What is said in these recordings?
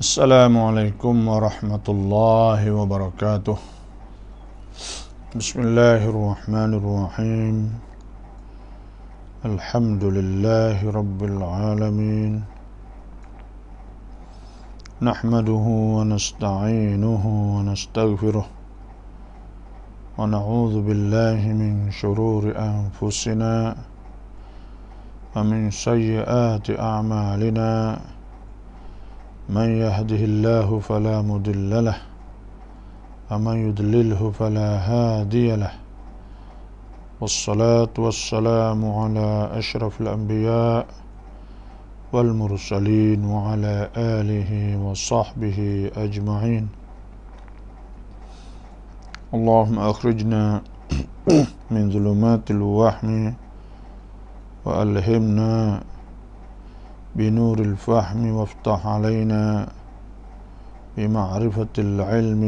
Assalamualaikum warahmatullahi wabarakatuh. Bismillahirrahmanirrahim. Alhamdulillahi rabbil alamin. Nahmaduhu wa nasta'inuhu wa nastaghfiruh. Wa na'udzu billahi min shururi anfusina wa min sayyiati a'malina. من يهده الله فلا مضل له ومن يضلله فلا هادي له والصلاة والسلام على أشرف الأنبياء والمرسلين وعلى آله وصحبه أجمعين. اللهم أخرجنا من ظلمات الوهم وألهمنا بنور الفهم وافتح علينا بمعرفة العلم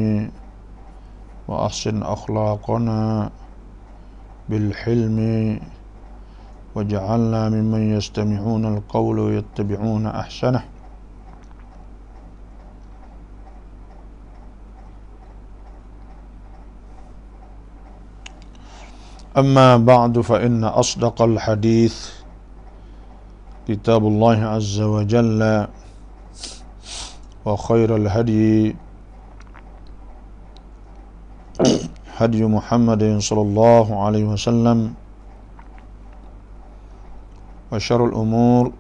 وأحسن أخلاقنا بالحلم واجعلنا ممن يستمعون القول ويتبعون أحسنه. أما بعد فإن أصدق الحديث كتاب الله عز وجل وخير الهدي هدي محمد صلى الله عليه وسلم وشر الأمور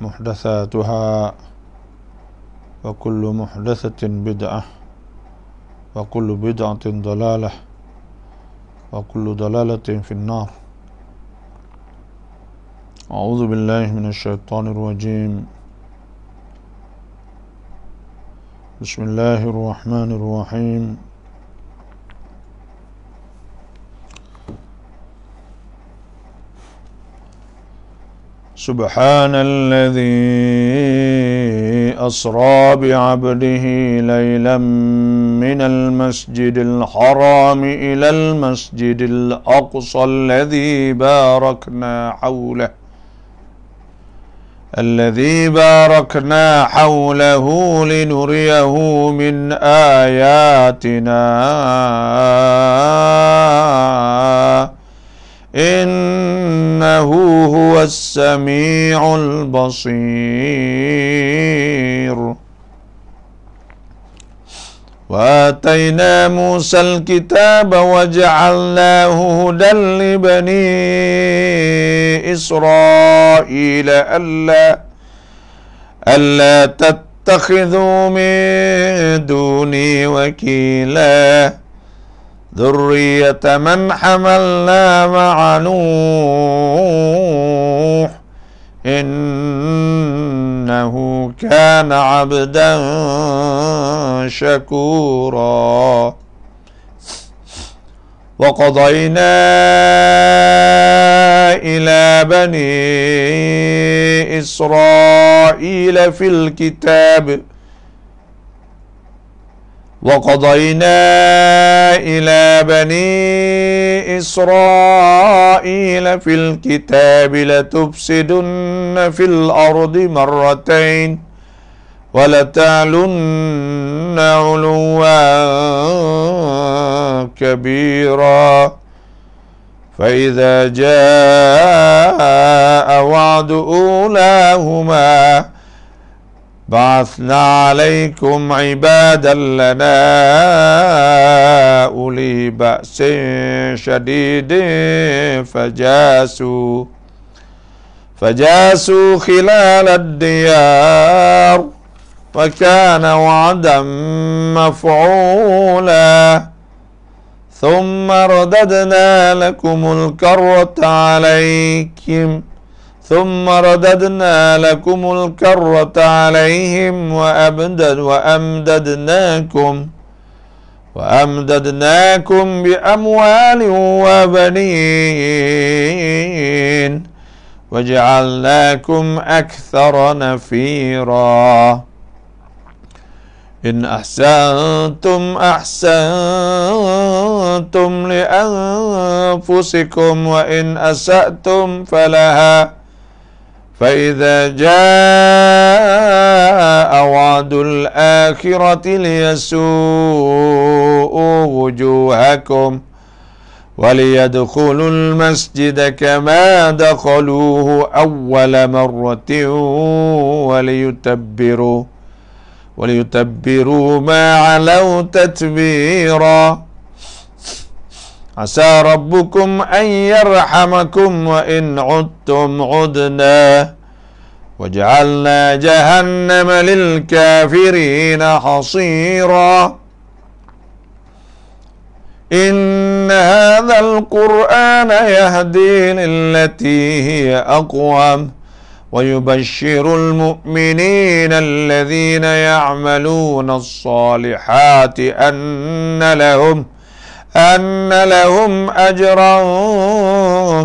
محدثاتها وكل محدثة بدعة وكل بدعة ضلالة وكل ضلالة في النار. أعوذ بالله من الشيطان الرجيم. بسم الله الرحمن الرحيم. سبحان الذي أسرى بعبده ليلا من المسجد الحرام إلى المسجد الأقصى الذي باركنا حوله لنريه من آياتنا إنه هو السميع البصير. وآتينا موسى الكتاب وجعلناه هدى لبني إسرائيل ألا تتخذوا من دوني وكيلا ذرية من حملنا مع نوح إنه كان عبدا شكورا. وقضينا إلى بني إسرائيل في الكتاب لتفسدن في الأرض مرتين ولتعلن علوا كبيرا فإذا جاء وعد أولاهما بعثنا عليكم عبادا لنا أولي بأس شديد فجاسوا خلال الديار وكان وعدا مفعولا ثم رددنا لكم الكرة عليهم وأمددناكم بأموال وبنين وجعلناكم أكثر نفيرا. إن أحسنتم أحسنتم لأنفسكم وإن أسأتم فلها فإذا جاء وعد الآخرة ليسوءوا وجوهكم وليدخلوا المسجد كما دخلوه أول مرة وليتبروا ما علوا تتبيرا عسى ربكم أن يرحمكم وإن عدتم عدنا وجعلنا جهنم للكافرين حصيرا إن هذا القرآن يهدي للتي هي أقوم ويبشر المؤمنين الذين يعملون الصالحات أن لهم أجرا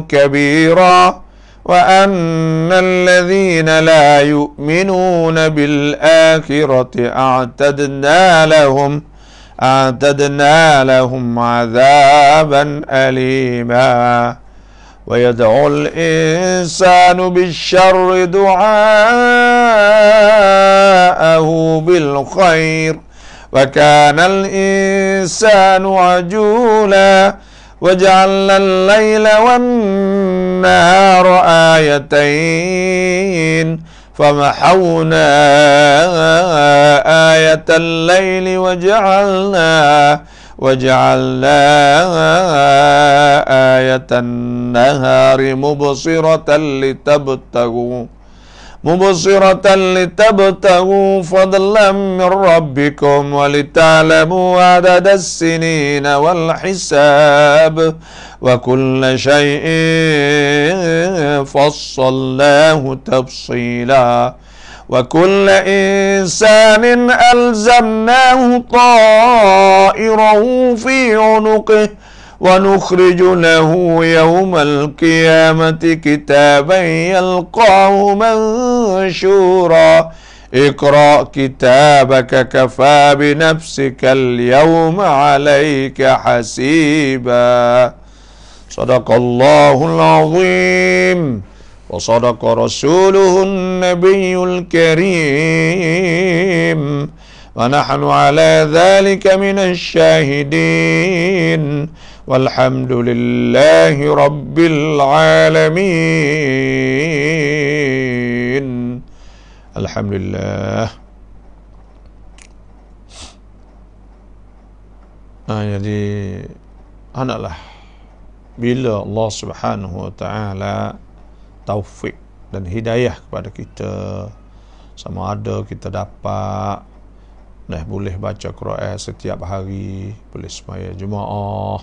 كبيرا وأن الذين لا يؤمنون بالآخرة أعتدنا لهم عذابا أليما ويدعو الإنسان بالشر دعاءه بالخير وكان الإنسان عجولا وجعلنا الليل والنهار آيتين فمحونا آية الليل وجعلنا آية النهار مبصرة لتبتغوا فضلا من ربكم ولتعلموا عدد السنين والحساب وكل شيء فصلناه تفصيلا وكل إنسان ألزمناه طائره في عنقه ونخرج له يوم القيامة كتابا يلقاه منشورا اقرأ كتابك كفى بنفسك اليوم عليك حسيبا صدق الله العظيم وصدق رسوله النبي الكريم ونحن على ذلك من الشاهدين والحمد لله رب العالمين. Alhamdulillah. Jadi hendaklah bila Allah Subhanahu wa taala taufik dan hidayah kepada kita, sama ada kita dapat boleh baca Quran setiap hari, boleh sembahyang Jumaat,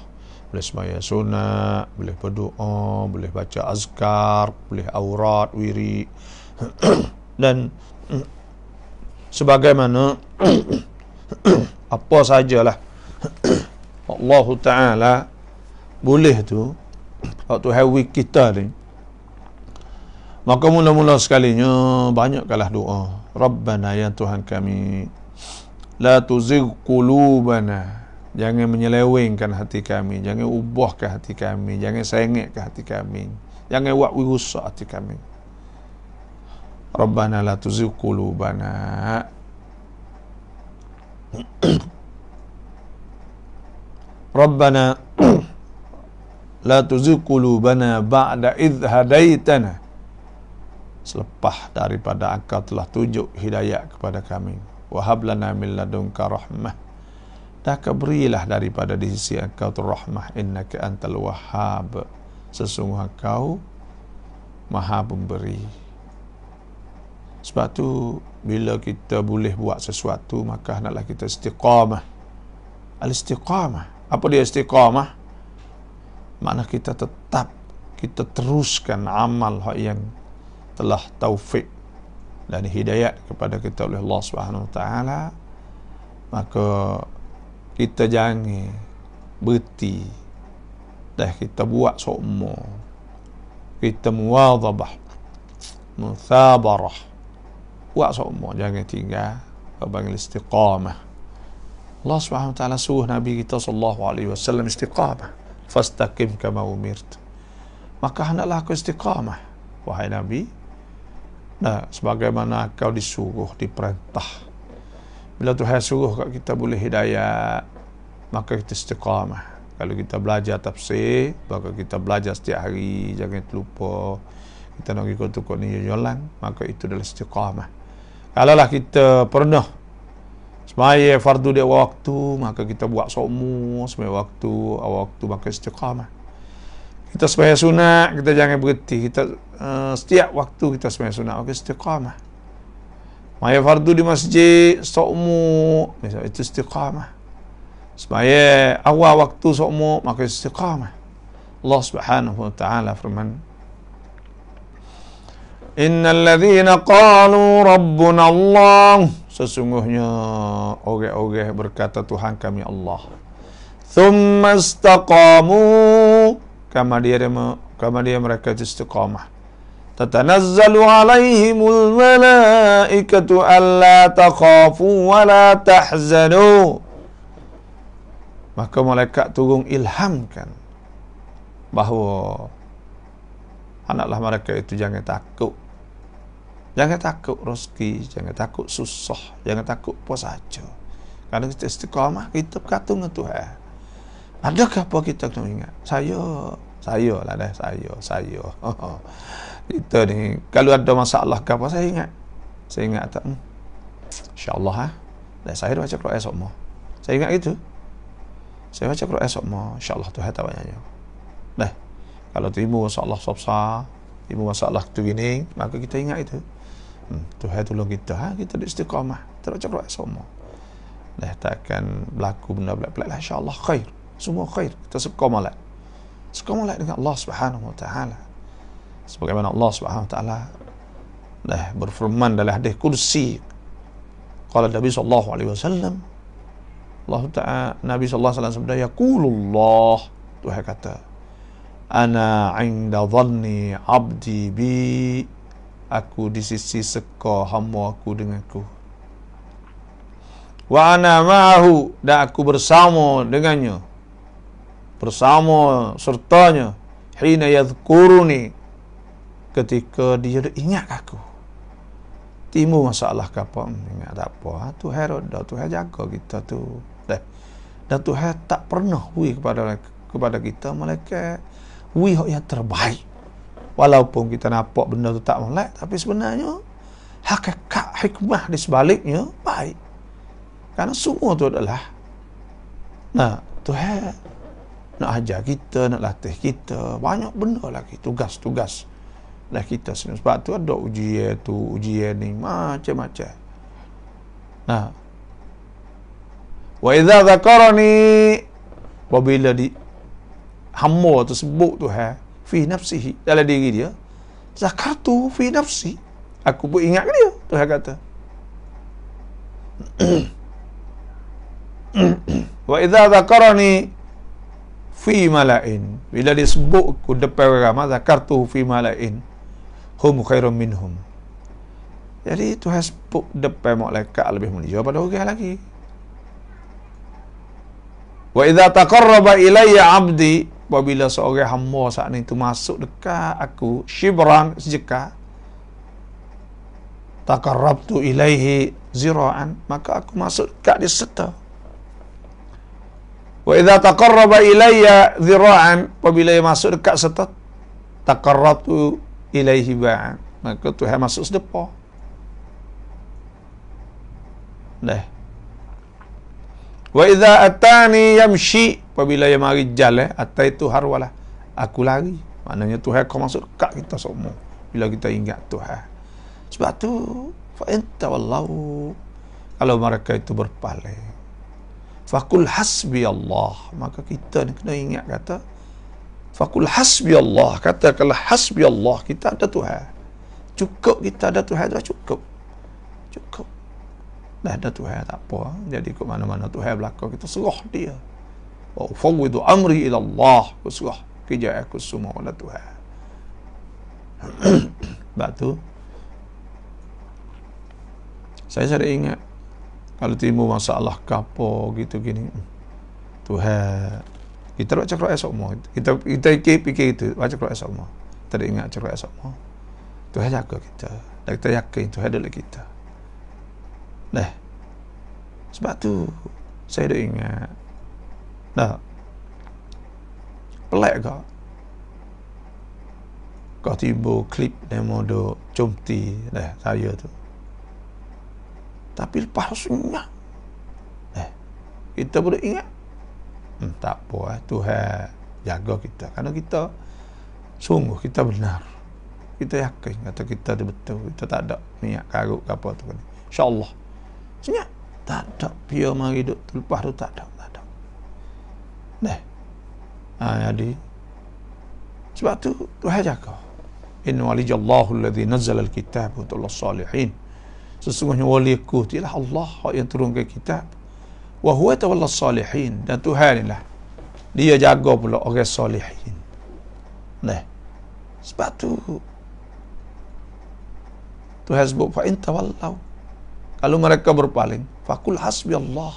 boleh sembahyang sunat, boleh berdoa, boleh baca azkar, boleh aurat, wirid dan sebagaimana apa sajalah Allah Ta'ala boleh tu waktu hari kita ni, maka mula-mula sekalinya banyakkanlah doa. Rabbana, ya Tuhan kami, la tuzigh qulubana, jangan menyelewengkan hati kami, jangan ubahkan hati kami, jangan sengitkan hati kami, jangan buat rusak hati kami. Rabbana la tuzigh qulubana Rabbana la tuzigh qulubana ba'da idh hadaitana, selepas daripada Engkau telah tunjuk hidayah kepada kami. Wahab lana min ladunka rahmah, dan berilah daripada di sisi Engkau tu rahmah. Innaka antal wahhab, sesungguhnya Engkau maha pemberi. Sebab tu bila kita boleh buat sesuatu, maka hendaklah kita istiqamah. Al-istiqamah, apa dia istiqamah? Makna kita tetap, kita teruskan amal yang telah taufik dan hidayat kepada kita oleh Allah Subhanahu Wa Taala. Maka kita jangan berhenti, dah kita buat semua, kita muwadhabah, muthabarah, buat semua, jangan tinggal. Kau panggil istiqamah. Allah Subhanahu wa taala suruh Nabi kita sallallahu alaihi wasallam istiqamah. Fastaqim kama umirt. Maka hendaklah kau istiqamah, wahai Nabi. Nah, sebagaimana kau disuruh, diperintah. Bila Tuhan suruh kat kita boleh hidayah, maka kita istiqamah. Kalau kita belajar tafsir, maka kita belajar setiap hari, jangan terlupa. Kita nak ikut tukar ni jalan, maka itu adalah istiqamah. Kalaulah kita pernah semaya fardu dia waktu, maka kita buat semua semaya waktu maka istiqamah. Kita semaya sunat, kita jangan berhenti. Kita setiap waktu kita semaya sunat, maka istiqamah. Semaya fardu di masjid, semua, itu istiqamah. Semaya awal waktu semua, maka istiqamah. Allah Subhanahu wa taala firman, Innal ladzina qalu rabbuna Allah, sesungguhnya orang-orang berkata Tuhan kami Allah. Thumma istaqamu, kama dia mereka istiqamah. Tatanazzalu alaihimul malaikatu alla takhafu wa la tahzanu. Maka malaikat turun ilhamkan bahawa anaklah mereka itu jangan takut. Jangan takut rezeki, jangan takut susah, jangan takut apa saja. Kerana kita istiqamah, kita berkata dengan Tuhan. Adakah apa kita kena ingat? Saya lah dah, saya. Kita ni, kalau ada masalah ke apa, saya ingat tak? InsyaAllah dah saya baca Quran semua. Saya ingat gitu. Saya baca Quran semua, insyaAllah Tuhan tak banyaknya. Dah, kalau timbul masalah besar, timbul masalah tu gini, maka kita ingat itu. Tuhan tolong kita, kita istiqamah, kita baca Quran semua. Dah, takkan berlaku benda belak-belak lah, insyaAllah khair. Semua khair, kita istiqamah dengan Allah Subhanahu wa taala. Sebagaimana Allah Subhanahu wa taala dah berfirman dalam hadis kursi, qala Nabi sallallahu alaihi wasallam, Allah Ta'ala, Nabi sallallahu alaihi wasallam sabda, yaqulullah, Tuhan kata, ana 'inda dhanni 'abdi bi, aku di sisi seka hamba aku denganku. Wa ana ma'ahu, dan aku bersama dengannya, bersama sertanya, hina yadhkuruni, ketika dia ingat aku. Timbul masalah ke apa, ingat tak apa, Tuhan roda, Tuhan jaga kita tu. Dan Tuhan tak pernah beri kepada kita malaikat beri yang terbaik. Walaupun kita nampak benda tu tak molek, tapi sebenarnya hakikat hikmah di sebaliknya baik. Kerana semua tu adalah Tuhan nak ajar kita, nak latih kita, banyak benda lagi, tugas-tugas lah kita sendiri. Sebab tu ada ujian ni macam-macam. Wa idza dzakarani, apabila hamba tersebut Tuhan fi nafsihi, dalam diri dia, zakartu fi nafsi, aku pun ingat dia, Tuhan kata. Wa idza dzakarani fi mala'in, bila disebut aku depan orang, zakartu fi mala'in hum khairum minhum. Jadi Tuhan sebut depan malaikat lebih mulia pada orang lagi. Wa idza taqarraba ilayya 'abdi, apabila seorang hamba saat itu masuk dekat aku shibran, sejengkal, taqarrabtu ilaihi zira'an, maka aku masuk dekat dia serta. Wa idza taqarraba ilayya zira'an, apabila dia masuk dekat serta, taqarrabtu ilaihi ba'an, maka Tuhan masuk sedepa. Dah. Wa idza atani yamshi, apabila dia mari jalan, ataitu harwalah, aku lari. Maknanya Tuhan kau masuk dekat kita semua bila kita ingat Tuhan. Sebab tu fa anta wallahu, kalau mereka itu berpaling, faqul hasbi Allah, maka kita ni kena ingat kata faqul hasbi Allah, katakanlah hasbi Allah, kita ada Tuhan. Cukup kita ada Tuhan, dah cukup. Dah ada Tuhan, tak apa. Jadi ke mana-mana Tuhan belakang, kita serah dia. Wa ufawwidu amri ila Allah, aku serah kerja aku semua pada Tuhan. Sebab tu saya ingat Kalau timbul masalah kapo gitu gini, Tuhan, kita baca Quran semua. Kita fikir itu, baca Quran semua. Kita ingat Quran semua. Tuhan jaga kita. Dan kita yakin Tuhan ada dalam kita. Nah, sebab tu saya dah ingat. Nah, pelik kau. Kau timbul klip demo do comti dah saya tu. Tapi lepas senyap. Kita boleh ingat. Tak apa, Tuhan jaga kita. Kerana kita sungguh kita benar. Kita yakin kata kita tu betul. Kita tak ada niat karut ke apa tu. InsyaAllah. Senyap. Tak ada. Biar mari duduk tu lepas tu tak ada. Jadi sebab tu Tuhan jaga. Inna walijallahu alladhi nazzala al-kitab wa tullah salihin. Sesungguhnya waliku ialah Allah yang turunkan kitab. Wa huwa tawalla salihin. Dan Tuhan inilah dia jaga pula orang salihin. Sebab tu Tuhan sebut fa in tawallau, kalau mereka berpaling, faqul hasbi Allah,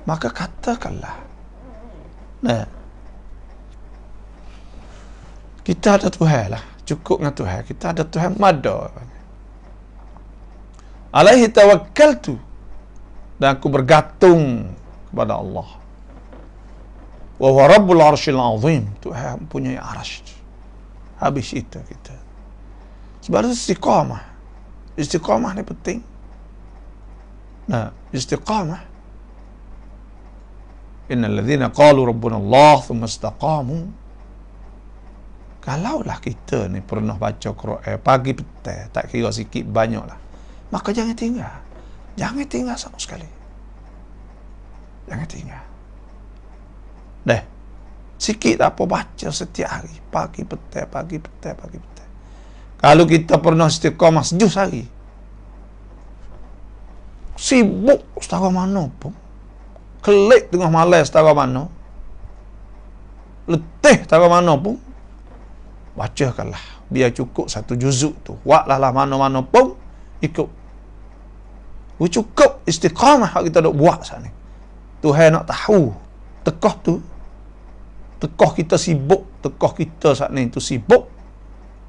maka katakanlah, kita ada Tuhan lah, cukup dengan Tuhan, kita ada Tuhan mada. Alaihi tawakkaltu, dan aku bergantung kepada Allah. Wa huwa rabbul arsyil azim, Tuhan punya arasy. Habis itu kita. Sebab itu istiqamah. Istiqamah ni penting. Istiqamah. Innal ladzina qalu rabbuna Allah thumma istaqamu. Kalaulah kita ni pernah baca Quran pagi petang, tak kira sikit banyak lah, maka jangan tinggal. Jangan tinggal sama sekali. Jangan tinggal. Sikit apa baca setiap hari, pagi petang, pagi petang, pagi petang. Kalau kita pernah istiqamah sejus hari, sibuk setara mana pun, kelik tengah malam setara mana, letih setara mana pun, bacakanlah. Biar cukup satu juzuk tu, buatlah mana-mana pun ikut. Cukup istiqamah yang kita nak buat saat ni. Tuhan nak tahu tekah tu, tekah kita sibuk, tekah kita saat ni tu sibuk,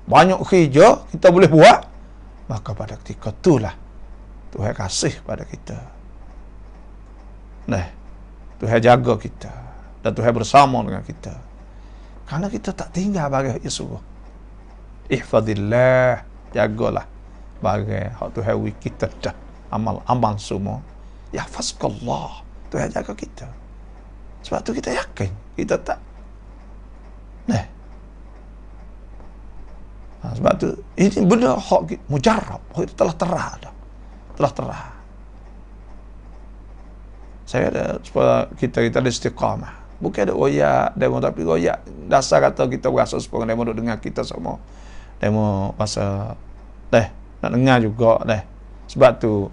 banyak kerja kita boleh buat, maka pada ketika itulah Tuhan kasih pada kita. Tuhan jaga kita dan Tuhan bersama dengan kita. Kerana kita tak tinggal bagi hak suruh. Ihfadillah, jagalah bagi hak Tuhan kita dah amal-amal semua. Yahfazkallah, Tuhan jaga kita. Sebab tu kita yakin, kita tak. Sebab tu ini benda hak mujarab, hak itu telah terah dah. Telah terah. Saya ada supaya kita ada istiqamah. Bukan ada royak, demo tapi royak dasar kata kita berasa supaya demo duduk dengar kita semua. Demo pasal nak dengar juga Sebab tu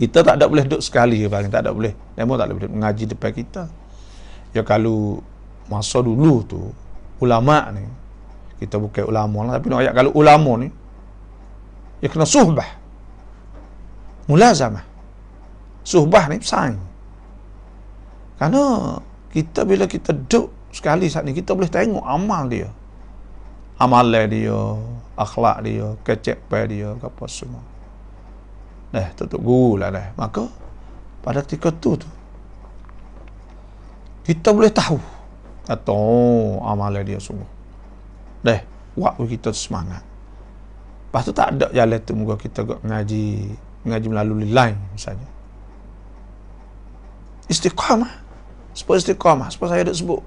kita tak ada boleh duduk sekali paling tak ada boleh. Demo tak boleh mengaji depan kita. Ya kalau masa dulu tu ulama ni, kita bukan ulama lah, tapi nak ayat kalau ulama ni dia kena suhbah, mulazamah. Suhbah ni pesaing. Kerana kita bila kita duduk sekali saat ni, kita boleh tengok amal dia, amalan dia, akhlak dia, kecepai dia, apa semua. Tutup guru lah Maka pada ketika tu kita boleh tahu kata amalan dia sungguh. Waktu kita semangat. Lepas tu tak ada jalan tu, moga kita ngaji melalui line misalnya. Istiqamah. Supaya istiqamah, supaya saya ada sebut.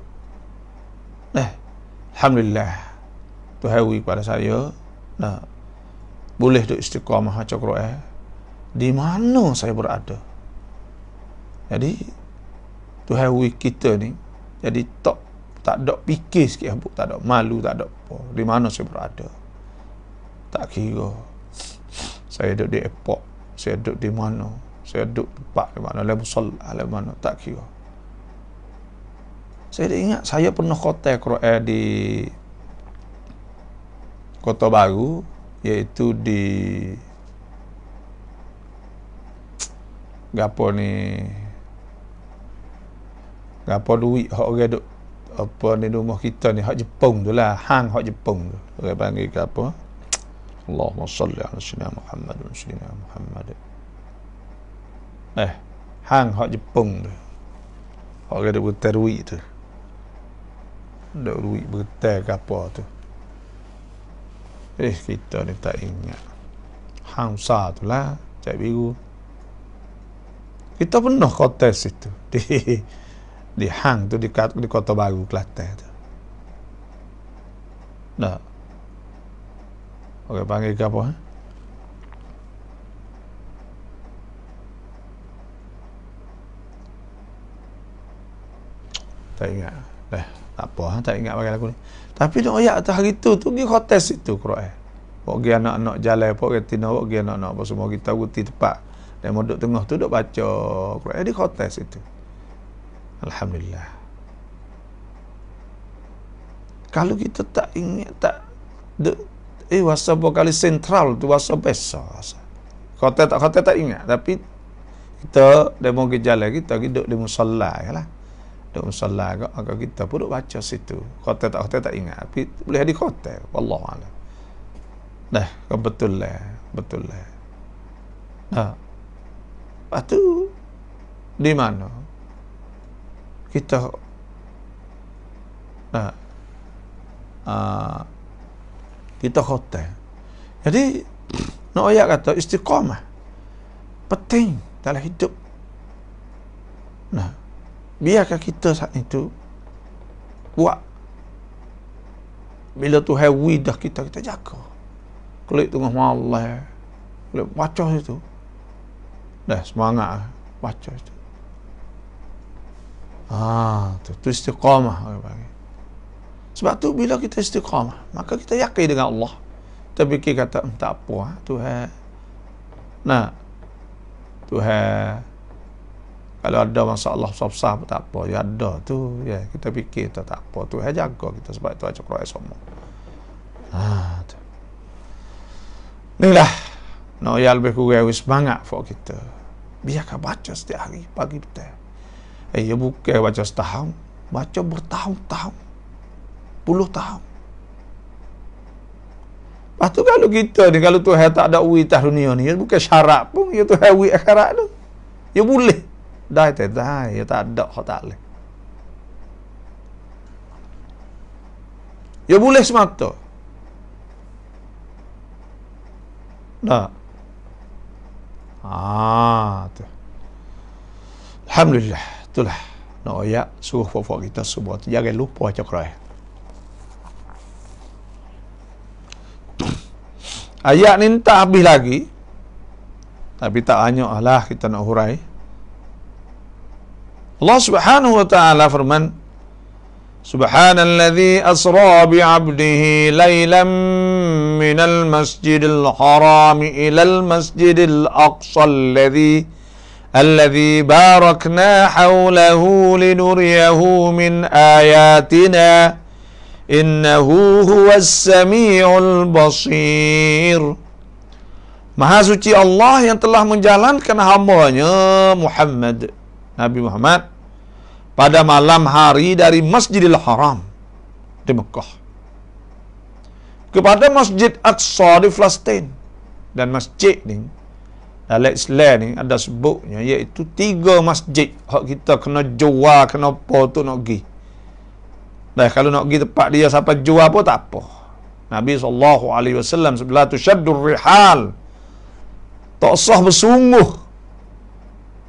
Alhamdulillah, Tuhan beri kepada saya boleh duk istiqamah baca Quran di mana saya berada. Jadi Tuhan beri kita ni, jadi tak ada fikir sikit, tak ada malu, tak ada apa. Di mana saya berada. Tak kira saya duduk di airport, saya duduk di mana, saya duduk tempat di mana, dalam musallah, dalam mana, tak kira. Saya ingat saya pernah khotam Quran di Kota Baru, iaitu di gapo ni, gapo duit hak orang duk apa ni rumah kita ni hak Jepun tu lah, hang hak Jepun tu. Orang panggil ke apa? Allahumma salli ala sayyidina Muhammad wa sayyidina Muhammad. Hang hak Jepun tu. Orang duk bertai duit tu. Duk duit bertai ke apa tu. Kita ni tak ingat. Hang besar tu lah, Cik Biru. Kita pernah kontes itu di hang tu di Kota Baru Kelantan tu. Nah. Orang panggil ke apa? Tak ingat. Tak apa, tak ingat bagi lagu ni. Tapi nak ayat atas hari tu pergi kontes itu Quran. Pergi anak-anak jalan, pergi tina, pergi anak-anak apa semua kita guti tempat. Dan duduk tengah tu duduk baca Quran di kontes itu. Alhamdulillah. Kalau kita tak ingat, tak wasa kali sentral tu wasa besar. Kota tak ingat, tapi kita demo ke jalan kita duduk di musalla lah. Duduk musalla agak kita pun duduk baca situ. Kota tak ingat, tapi boleh di kota. Wallahu a'lam. Dah, betul lah. Nah. Lepas tu di mana? Kita kita khotel. Jadi nak ayat kata istiqamah penting dalam hidup. Nah, biarkan kita saat itu buat bila tu hawi dah kita jaga. Kulit tengah malam, kulit baca itu. Dah semangat baca itu. Tu istiqamah orang panggil. Sebab tu bila kita istiqamah, maka kita yakin dengan Allah. Kita fikir kata tak apa Tuhan. Nah, Tuhan kalau ada masalah besar pun tak apa, ya ada tu ya, kita fikir tak apa, Tuhan jaga kita. Sebab itu baca Quran semua. Tu. Inilah nak ya lebih kurang semangat for kita. Biarkan baca setiap hari pagi petang. Ya bukan baca setahun, baca bertahun-tahun, puluh tahun. Lepas tu kalau kita ni, kalau Tuhan tak ada uwi tah dunia ni, bukan syarat pun, ya Tuhan uwi akhirat tu. Ya boleh. Dah, ya tak ada, tak boleh. Ya boleh semata. Dah. Tu. Alhamdulillah. Itulah nak ayat suruh puak-puak kita semua jangan lupa baca Quran. Ayat ni tak habis lagi, tapi tak banyak lah kita nak hurai. Allah Subhanahu wa ta'ala firman, Subhanalladzi asra bi'abdihi laylan minal masjidil harami ilal masjidil aqsa الذي باركنا حوله لنريه من آياتنا إنه هو السميع البصير. Maha suci Allah yang telah menjalankan hamba-Nya Muhammad, Nabi Muhammad, pada malam hari dari Masjidil Haram di Mekah kepada Masjid Aqsa di Palestin. Dan masjid ni dalam Islam ni ada sebutnya, iaitu 3 masjid hak kita kena jual, kena apa tu nak pergi. Dah kalau nak pergi tempat dia sampai jual pun tak apa. Nabi SAW sebelah tu syaddur rihal, tak sah bersungguh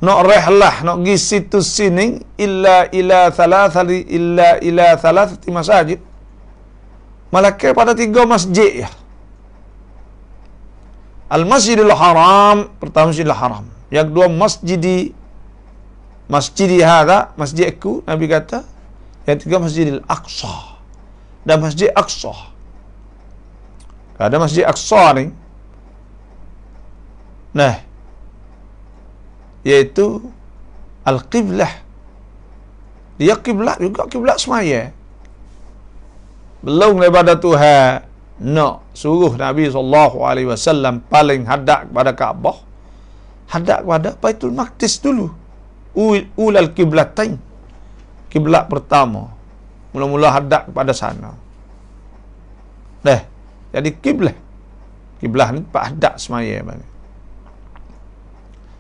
nak rihlah, nak pergi situ sini illa ila thalathati masajid, malaikat pada 3 masjid ya. Al-Masjidil Haram, pertama Masjidil Haram. Yang kedua Masjidi hadha, masjid aku, Nabi kata. Yang ketiga Masjidil Aqsa. Dan Masjid Aqsa. Ada Masjid Aqsa ni, nah, iaitu Al-Qiblah. Dia kiblat juga, kiblat semaya. Belum daripada Tuhan nak suruh Nabi SAW paling hadap kepada Kaabah, hadap kepada Baitul Maqdis dulu. Ulal kiblatain. Kiblat pertama. Mula-mula hadap kepada sana. Jadi kiblat. Kiblat ni pak hadap semaya bagi.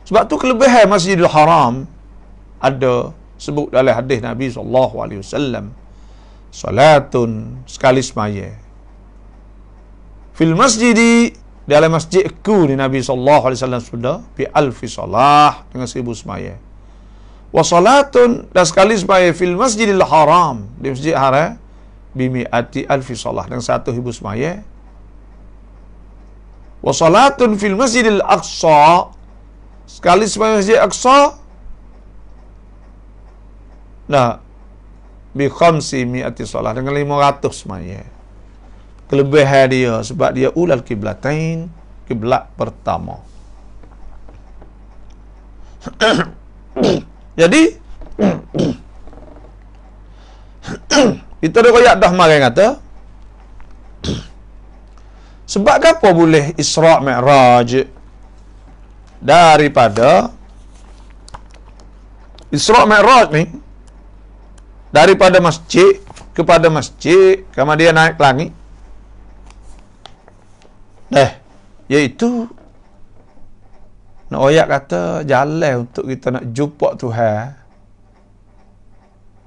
Sebab tu kelebihan Masjidil Haram ada sebut dalam hadis Nabi SAW, salatun sekali semaya. Fil masjidi, dalam masjidku ni Nabi SAW sudah bi alfi salah, dengan 1000 semaya. Wa salatun, dan sekali semaya fil Masjidil Haram, di Masjid Haram, bi mi'ati alfi salah, dengan 1000 semaya. Wa salatun fil Masjidil Aqsa, sekali semaya Masjid Aqsa, bi khamsi mi'ati salah, dengan 500 semaya. Kelebihan dia sebab dia ulal kiblatain, kiblat pertama. Jadi kita ada royak dah mari kata sebab apa boleh Isra' Mi'raj daripada Isra' Mi'raj ni daripada masjid kepada masjid, kemudian naik ke langit. Iaitu nak oyak kata jalan untuk kita nak jumpa Tuhan.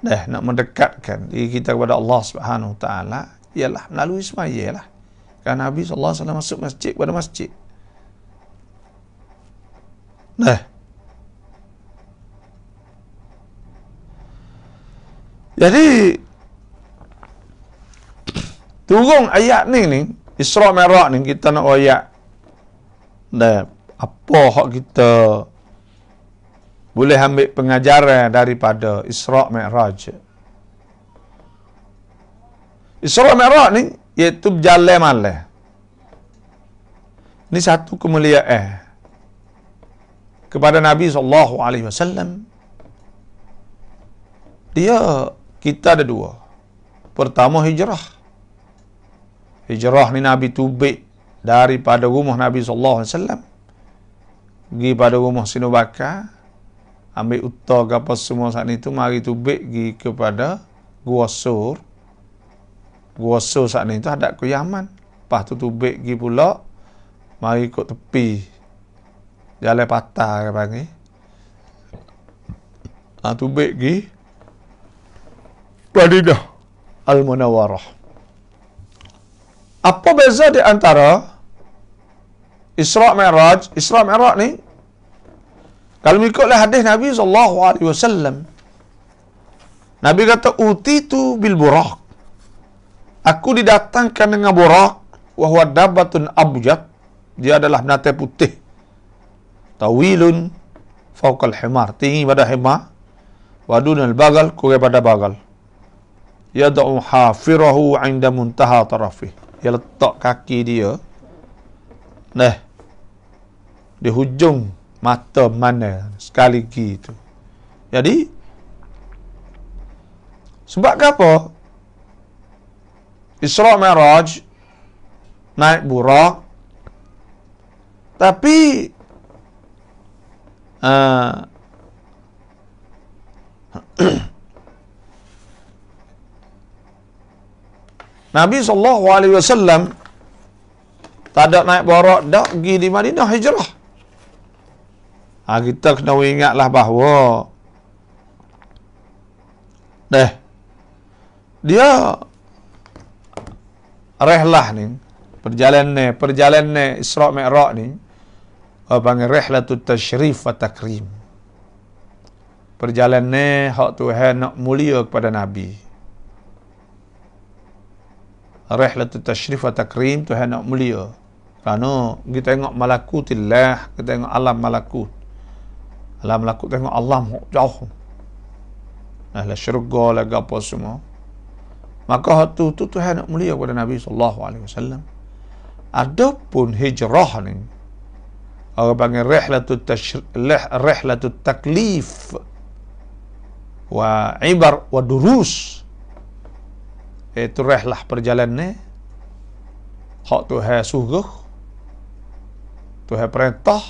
Nak mendekatkan diri kita kepada Allah Subhanahu Wa Taala ialah melalui semaya lah. Kan Nabi SAW masuk masjid kepada masjid. Jadi turun ayat ni Isra' Mi'raj ni kita nak oyak apa hak kita boleh ambil pengajaran daripada Isra' Mi'raj. Isra' Mi'raj ni iaitu berjalan malam. Ini satu kemuliaan kepada Nabi SAW. Kita ada dua. Pertama hijrah. Hijrah ni Nabi tubik daripada rumah Nabi SAW pergi pada rumah Sinu Bakar, ambil utah ke apa semua saat itu, mari tubik pergi kepada Gua Sur. Gua Sur saat itu hadap ke Yaman. Lepas tu tubik pergi pula mari ikut tepi jalan patah ke panggil. Tubik pergi Madinah Al-Munawwarah. Apa beza di antara Isra' Mi'raj? Isra' Mi'raj ni kalau mengikutlah hadis Nabi SAW, Nabi kata utitu bil buraq, aku didatangkan dengan buraq, wa huwa dabbatun abjad, dia adalah binatang putih, tawilun fawqal himar, tinggi pada himar, wa dunal bagal, kurang pada bagal, yad'u hafirahu 'inda muntaha tarafih, dia letak kaki dia di hujung mata mana sekali gitu. Jadi sebab apa Isra' Mi'raj naik buraq, tapi Nabi SAW tak ada naik buraq dah pergi di Madinah hijrah. Kita kena ingatlah bahawa dia rehlah ni, perjalanan Isra' Mi'raj ni panggil rihlatul tashrif wa takrim. Perjalanan hak Tuhan nak mulia kepada Nabi. Rihlatul tashrif wa takrim, Tuhan nak mulia. Kerana kita tengok malakutillah, kita tengok alam malakut. Alam malakut tengok Allah jauh. Lah syurga lagi apa semua. Maka tu Tuhan nak mulia kepada Nabi SAW. Adapun hijrah ni orang panggil rihlatul taklif wa ibar wa durus. Itu rihlah perjalanan hak Tuhan suruh, Tuhan perintah,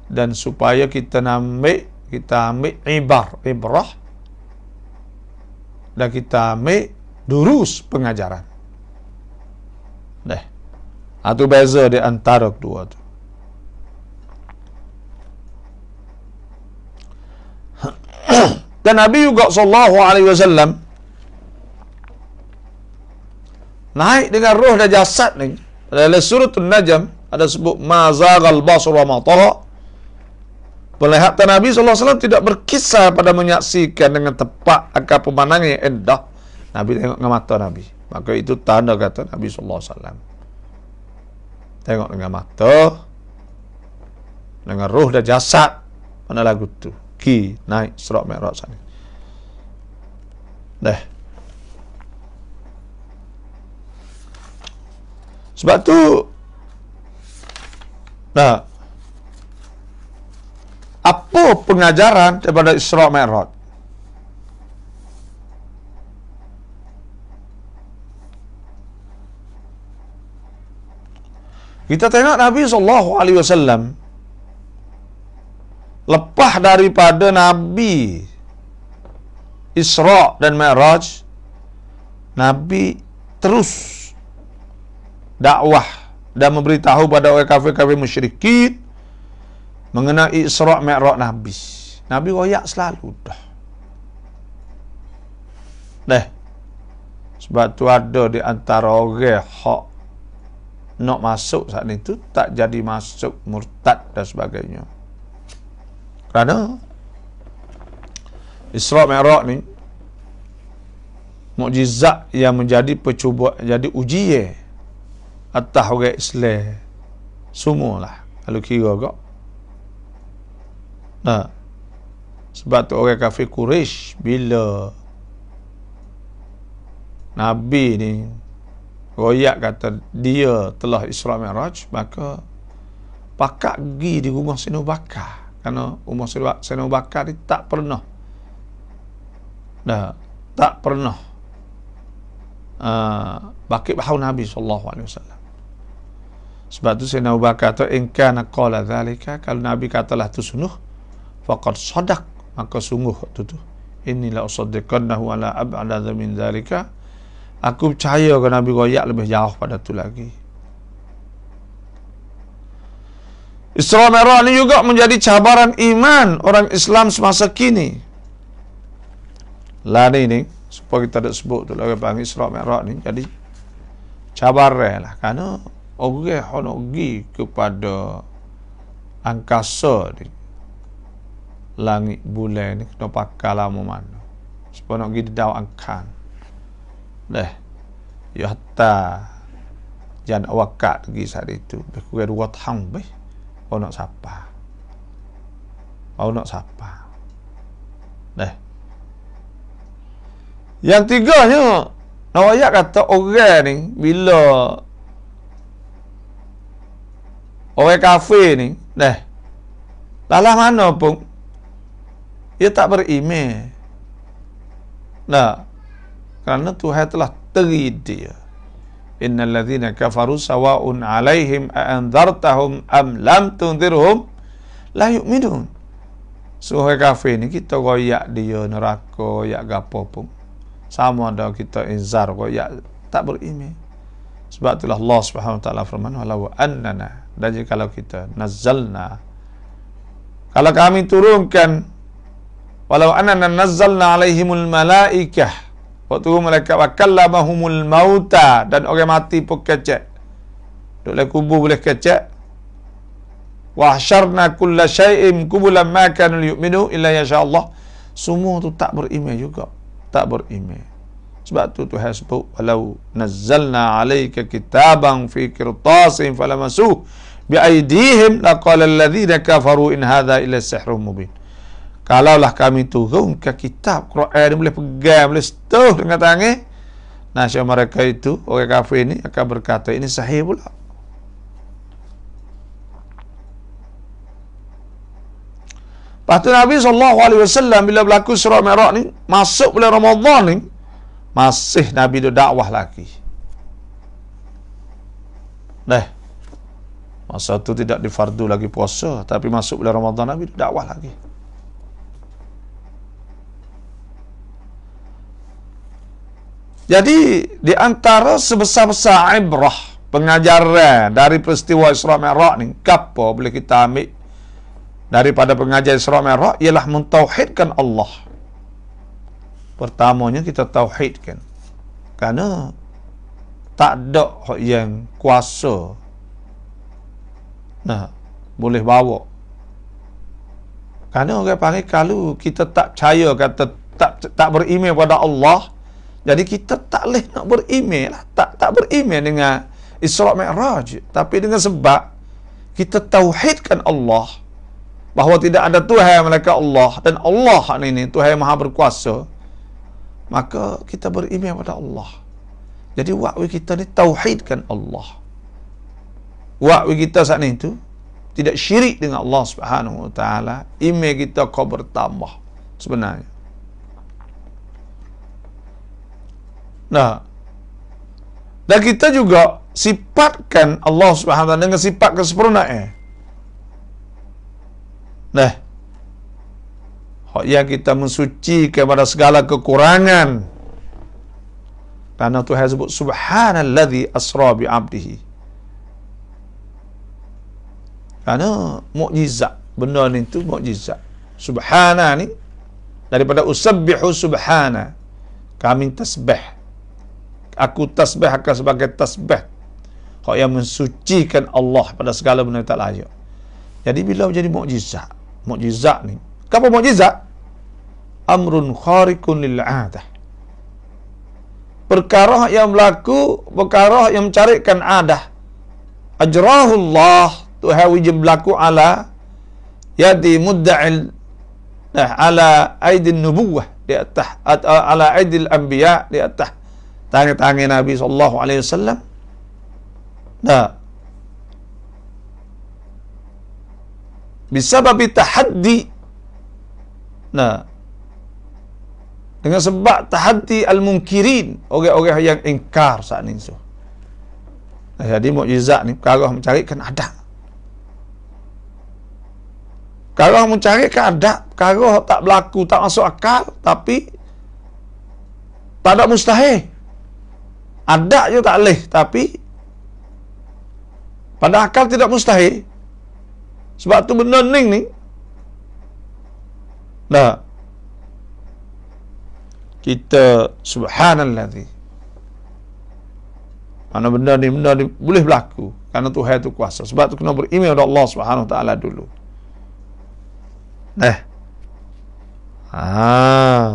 dan supaya kita ambil ibrah dan kita ambil durus pengajaran. Itu beza di antara kedua tu. Dan Nabi juga sallallahu alaihi wasallam naik dengan roh dan jasad ni. Dalam surah An-Najm ada sebut ma zaghal basar wa ma tagha. Penglihatan Nabi sallallahu alaihi wasallam tidak berkisar pada menyaksikan dengan tepat akan pemandangan yang indah. Nabi tengok dengan mata Nabi. Maka itu tanda kata Nabi sallallahu alaihi wasallam. Tengok dengan mata, dengan roh dan jasad. Mana lagu tu? Naik Isra Mi'raj sana. Sebab tu apa pengajaran daripada Isra Mi'raj? Kita tengok Nabi SAW lepas daripada Nabi Isra dan Mi'raj, Nabi terus dakwah dan memberitahu pada orang kafir-kafir musyrikin mengenai Isra Mi'raj Nabi. Nabi royak selalu dah. Sebab tu ada di antara orang hak nak masuk saat itu tak jadi masuk, murtad dan sebagainya. Kerana Isra Mi'raj ni mukjizat yang menjadi percubaan, jadi ujian atas orang Islam semualah kalau kira kok. Sebab tu orang kafir Quraisy bila Nabi ni royak kata dia telah Isra Mi'raj, maka pakak pergi di rumah Sayyidina Abu Bakar. Kerana rumah Sayyidina Abu Bakar ni tak pernah bakit bahawa Nabi SAW. Sebab tu Sayyidina Abu Bakar kata in kana qala dhalika, kalau Nabi katalah tu sungguh, faqad sadaq, maka sungguh tu inni la usaddiqannahu ala ab'ada min dhalika, aku percaya ke Nabi royak lebih jauh pada tu lagi. Isra Mi'raj ni juga menjadi cabaran iman orang Islam semasa kini. Lah ni supaya kita tak sebut tu lagi panggil Isra Mi'raj ni jadi cabaran lah, kerana orang nak pergi kepada angkasa ni, langit bulan ni kena pakai lama mana supaya nak pergi di dau angkan. Ya hatta jangan wakat pergi saat itu lebih kurang 2 tahun lebih baru nak sapa. Yang tiganya Nawayak kata orang ni bila orang kafir ni lalah mana pun dia tak beriman. Kerana Tuhan telah teri dia. Innal ladzina kafaru sawa'un 'alaihim a'anzartahum am lam tunzirhum la yu'minun. Orang kafir ni kita royak dia neraka, royak gapo pun sama ada kita inzar royak tak beriman. Sebab itulah Allah Subhanahu wa taala firman walau annana, dan jikalau kita nazzalna, kalau kami turunkan, walau annana nazzalna alaihimul malaikah, waktu malaikat wa kallamahumul mauta, dan orang mati pun kecek, duduk kubur boleh kecek. Wa hasyarna kulla syai'in qubulan ma kanu yu'minu illa yasha Allah. Semua tu tak beriman juga, tak beriman. Sebab tu Tuhan sebut walau nazzalna alayka kitaban fi qirtasin falamasuh bi aydihim laqala alladhina kafaru in hadha illa sihrun mubin. Kalaulah kami turunkan kitab Quran, boleh pegang, boleh sentuh dengan tangan, nasib mereka itu orang kafir ini akan berkata ini sahih pula. Lepas tu Nabi SAW bila berlaku Isra Mi'raj ni, masuk bulan Ramadan ni, masih Nabi tu dakwah lagi. Masa tu tidak difardu lagi puasa, tapi masuk bulan Ramadan Nabi dakwah lagi. Jadi di antara sebesar-besar ibrah pengajaran dari peristiwa Isra Mi'raj ni, apa boleh kita ambil daripada pengajaran Isra Mi'raj ialah mentauhidkan Allah. Pertamanya kita tauhidkan. Kerana tak ada yang kuasa boleh bawa. Kerana orang panggil kalau kita tak percaya, kata tak beriman pada Allah, jadi kita tak boleh nak beriman lah. Tak beriman dengan Isra Mi'raj. Tapi dengan sebab kita tauhidkan Allah, bahawa tidak ada Tuhan melainkan Allah, dan Allah ini Tuhan yang Maha Berkuasa, maka kita beriman pada Allah. Jadi waktu kita ni tauhidkan Allah. Waktu kita saat ni tu tidak syirik dengan Allah Subhanahu Wa Taala, iman kita kau bertambah sebenarnya. Dan kita juga sifatkan Allah Subhanahu Wa Taala dengan sifat kesempurnaan. Yang kita mensucikan pada segala kekurangan. Karena Tuhan sebut subhanallazi asra bi 'abdihi. Karena mukjizat, benda ni tu mukjizat. Subhana ni daripada usabbihu subhana, kami tasbih. Aku tasbih akan sebagai tasbih yang mensucikan Allah pada segala benda tak layak. Jadi bila menjadi mukjizat, mukjizat ni, apa mukjizat? Amrun khariqun lil 'adah. Perkara yang berlaku, perkara yang mencarikan adah. Ajrahullah, Tuhan wajib berlaku ala yadi mudda'il, ala aidin nubuwah, di atas, ala aidil anbiya, di atas tangan-tangan Nabi sallallahu alaihi wasallam. Bisababi tahaddi, dengan sebab tahaddi al-munkirin, orang-orang yang ingkar saat ni. Jadi mukjizat ni perkara mencarikan adab. Perkara mencarikan adab, perkara tak berlaku, tak masuk akal, tapi tak ada mustahil. Adab je tak boleh, tapi pada akal tidak mustahil. Sebab tu benda ni kita subhanallazi, mana benda ni boleh berlaku kerana Tuhan tu kuasa. Sebab tu kena beriman kepada Allah Subhanahu Wa Taala dulu.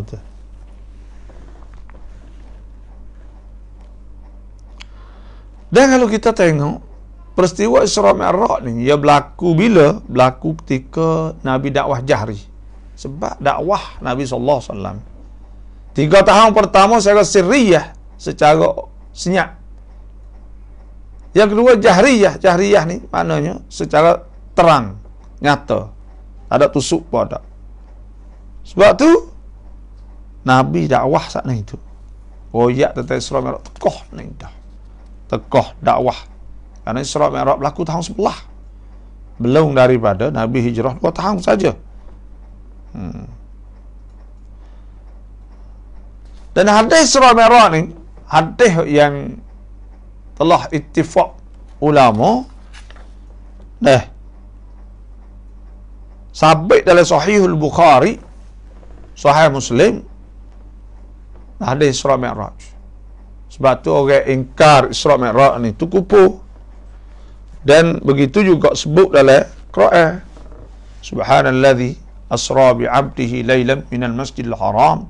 Tu. Dan kalau kita tengok peristiwa Isra Mi'raj ni, ia berlaku bila? Berlaku ketika Nabi dakwah jahri. Sebab dakwah Nabi sallallahu alaihi wasallam 3 tahun pertama secara sirriyah, secara senyap. Yang kedua jahriyah. Jahriyah ni maknanya secara terang, nyata. Tak ada tusuk pun ada. Sebab tu Nabi dakwah saat ni tu. Royak tentang Isra Mi'raj tekoh ni dah. Tekoh dakwah. Kerana Isra Mi'raj berlaku tahun sebelah. Belum daripada Nabi hijrah 2 tahun saja. Dan hadis Isra Mi'raj ni, hadis yang telah ittifaq ulama, sabit dalam Sahihul Bukhari, Sahih Muslim, hadis Isra Mi'raj. Sebab tu orang ingkar Isra Mi'raj ni tu kupu. Dan begitu juga sebut dalam Quran, subhanallazi asra bi 'abdihi lailan minal masjidil haram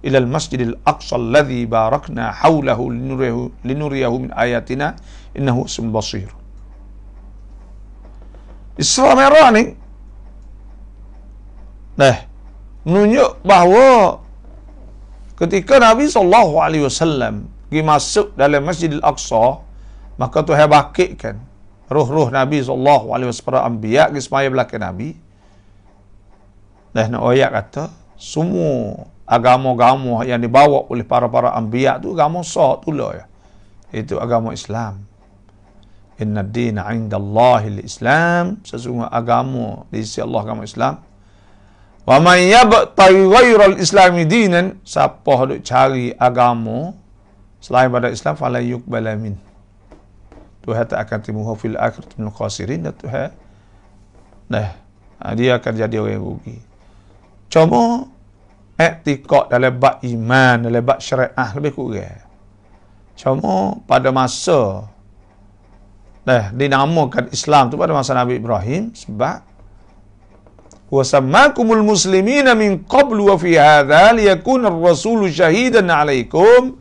ila al-masjidil aqsa alladhi barakna hawlahu linuriyahu min ayatina innahu sami'un basir. Isra Mi'raj ni menunjuk bahawa ketika Nabi sallallahu alaihi wasallam pergi masuk dalam Masjidil Aqsa, maka Tuhan bangkitkan roh-roh Nabi sallallahu alaihi wasallam, para anbiya pergi semaya belakang Nabi. Nak ayat kata semua agama-agama yang dibawa oleh para anbiya tu agama sah tu lah ya. Itu agama Islam. Inna dina indallahi al-Islam, sesungguhnya agama di sisi Allah agama Islam. Wa man yabtaghi ghairal islami dinan, siapa hendak cari agama selain pada Islam, fala yuqbala min, Tuhan tak akan timuhu fil akhirati minal khasirin. Tuhan dia akan jadi orang yang rugi. Cuma i'tiqad dalam bab iman, dalam bab syariah lebih kurang. Cuma pada masa dinamakan Islam tu pada masa Nabi Ibrahim, sebab wa sammakumul muslimina min qablu wa fi hadha liyakuna ar-rasulu shahidan 'alaikum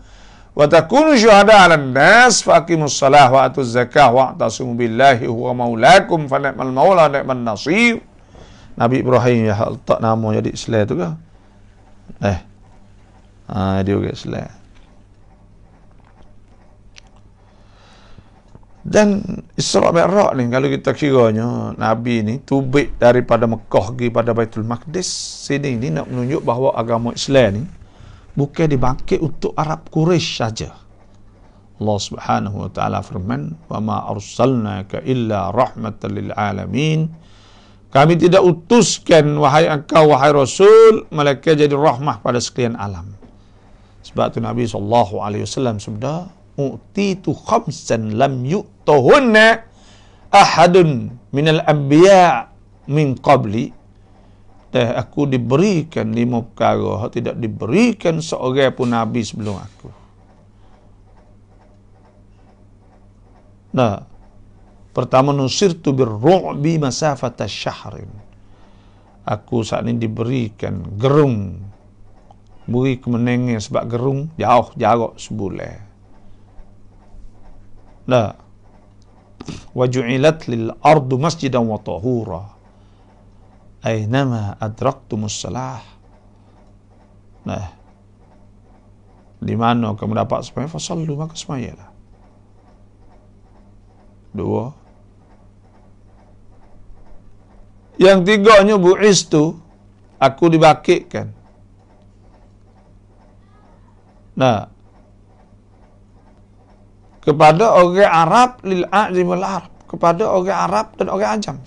wa takunu syuhada 'alan nas fa aqimus salah wa atuz zakah wa atasimu billahi huwa maulakum fa ni'mal maula wa ni'man nasir. Nabi Ibrahim ya letak nama jadi Islam tu ke? Dia juga Islam. Dan Isra' Mi'raj ni, kalau kita kiranya Nabi ni tubik daripada Mekah pergi pada Baitul Maqdis, sini ni nak menunjuk bahawa agama Islam ni bukan dibangkit untuk Arab Quraisy saja. Allah Subhanahu wa taala firman, "Wa ma arsalnaka illa rahmatan lil alamin." Kami tidak utuskan wahai engkau wahai Rasul melainkan jadi rahmah pada sekalian alam. Sebab tu Nabi SAW sabda, "Utitu khamsan lam yu'tahunna ahadun minal anbiya min qabli." Aku diberikan 5 perkara tidak diberikan seorang pun Nabi sebelum aku. Pertama, nusirtu birru'bi masafata syahrin. Aku saat ini diberikan gerung, beri kemenangan sebab gerung jauh jarak sebulan. Wa ju'ilat lil ardu masjidan wa tahura aynama adraktumus salah. Di mana kamu dapat sembahyang, fasallu, maka sembahyanglah. 2. Yang tiganya, bu'istu, aku dibangkitkan. Kepada orang Arab, lil a'jam wal Arab, kepada orang Arab dan orang Ajam.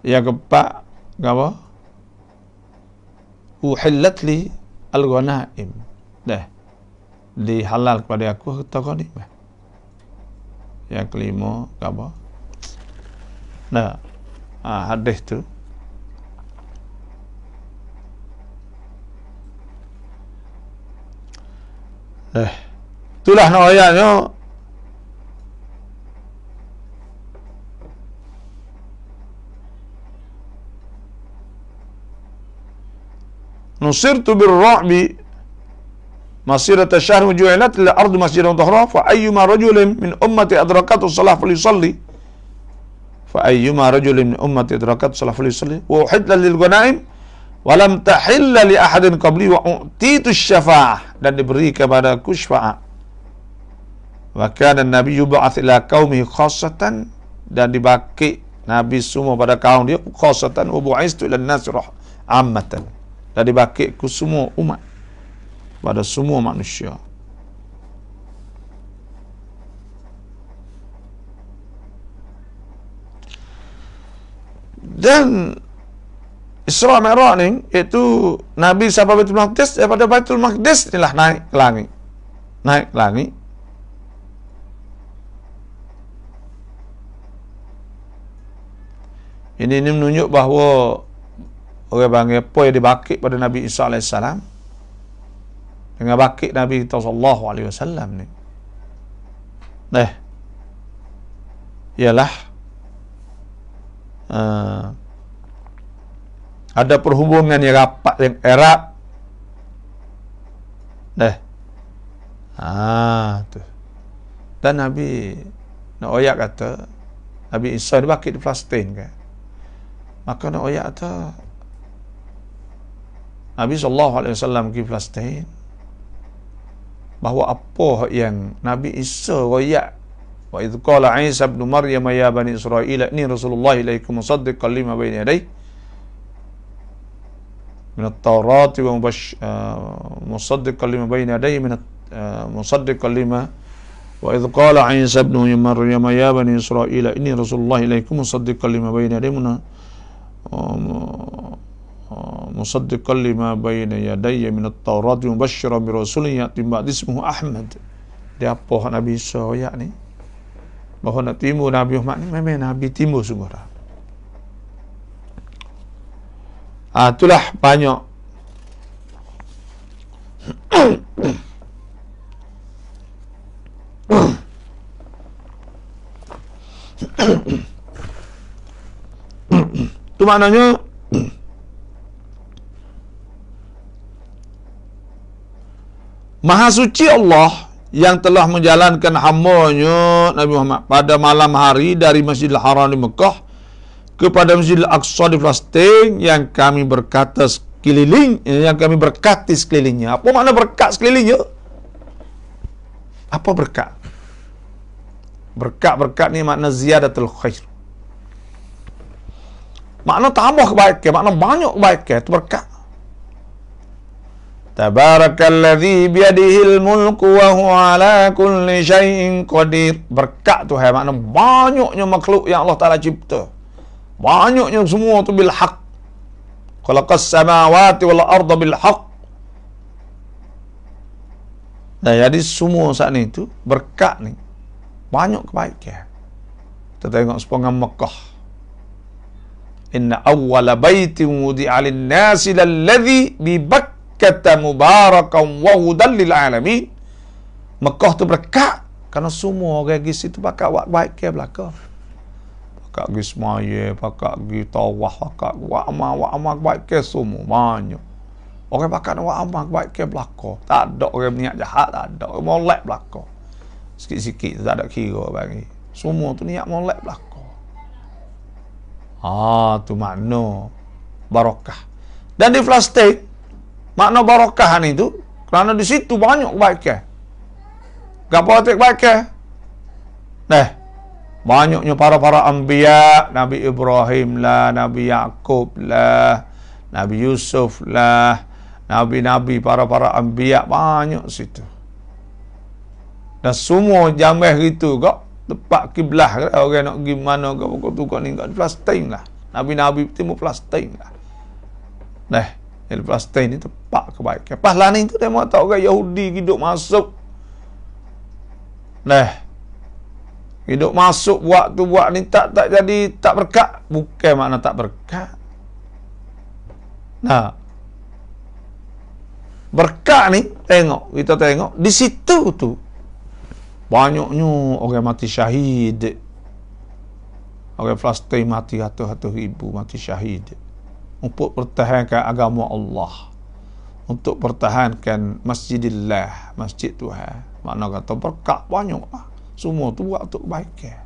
Yang keempat, apa? Uhillat li al-ghanaim. Dihalal kepada aku harta ghanimah. Yang kelima, apa? Hadis tu. Itulah ayatnya. Nusirtu birru'bi masirata syahr wa ju'ilat lil ardi masjidan tahura fa ayyuma rajulin min ummati adrakatu salah falyusalli wa uhilla lil ghanaim wa lam tahilla li ahadin qabli wa utitu syafa'ah, dan diberi kepada aku syafaat. Wa kana an-nabiy yub'ats ila qaumihi khassatan, dan dibangkit Nabi semua pada kaum dia khassatan, wa bu'istu ila an-nas ammatan, dan dibangkit ku semua umat, pada semua manusia. Dan Isra' Mi'raj ni, iaitu Nabi sampai Baitul Maqdis, daripada Baitul Maqdis inilah naik ke langit. Naik ke langit. Ini menunjuk bahawa orang panggil apa yang dibangkit pada Nabi Isa AS dengan bangkit Nabi SAW ni, ialah ada perhubungan yang rapat, yang erat. Tu. Dan Nabi nak oyak kata Nabi Isa dibangkit di Palestin kan. Maka nak oyak kata Nabi SAW pergi Palestin, bahawa apa yang Nabi Isa royak, wa idh qala Isa ibn Maryam ya bani Israil inni Rasulullah ilaikum musaddiqan lima bayna yadayhi min at-taurati wa musaddiqan lima bayna yadayhi min musaddiqan lima wa idh qala Isa ibn Maryam ya bani Israil inni rasulullah ilaikum musaddiqan lima bayna yadayya musaddiqan lima bayna yadayya min at-taurat wa mubashshiran bi rasulin ya'ti min ba'di ismuhu Ahmad. Dia apa Nabi Isa ayat ni? Bahawa nak timur Nabi Muhammad ni memang Nabi timur sungguh dah. Itulah banyak itu maknanya Maha suci Allah yang telah menjalankan hamba-Nya Nabi Muhammad pada malam hari dari Masjidil Haram di Mekah kepada Masjidil Aqsa di Palestin yang kami berkata sekeliling, yang kami berkati sekelilingnya. Apa makna berkat sekelilingnya? Apa berkat? Berkat ni makna ziyadatul khair. Makna tambah kebaikan, makna banyak kebaikan, itu berkat. Tabarakalladzi biyadihil mulku wa huwa ala kulli syai'in qadir. Berkat tu hai makna banyaknya makhluk yang Allah Taala cipta. Banyaknya semua tu bil haq. Khalaqas samawati wal arda bil haq. Nah, jadi semua saat ni tu berkat ni banyak kebaikan. Kita tengok sepengah Mekah. Inna awwala baitin wudi'a lin-nasi lalladzi bi Bakkah mubarakan wa hudan lil alamin. Mekah tu berkat kerana semua orang pergi situ pakai buat baik ke belaka. Pakai pergi semaya, pakai pergi tawaf, pakai buat amal baik ke semua banyak. Orang pakai buat amal baik ke belaka. Tak ada orang niat jahat, tak ada. Orang molek belaka. Sikit-sikit tak ada kira bagi. Semua tu niat molek belaka. Tu makna barakah. Dan di Palestin makna barakah ni tu kerana di situ banyak kebaikan. Gapo arti kebaikan? Banyaknya para anbiya, Nabi Ibrahim lah, Nabi Yaqub lah, Nabi Yusuf lah, nabi-nabi para anbiya banyak situ. Dan semua jamah gitu kok tempat kiblah orang nak pergi mana ke pokok tu kau ni kat Palestin lah. Nabi-nabi timur Palestin lah. Di Palestin ni tempat kebaikan. Pas ni tu dia mau tahu orang Yahudi hidup masuk. Hidup masuk buat ni tak jadi tak berkat. Bukan makna tak berkat. Berkat ni kita tengok di situ tu banyaknya orang mati syahid. Orang Palestin mati ratus-ratus ribu mati syahid untuk pertahankan agama Allah, untuk pertahankan masjidillah, masjid Tuhan. Makna kata berkat banyak lah. Semua tu buat untuk kebaikan.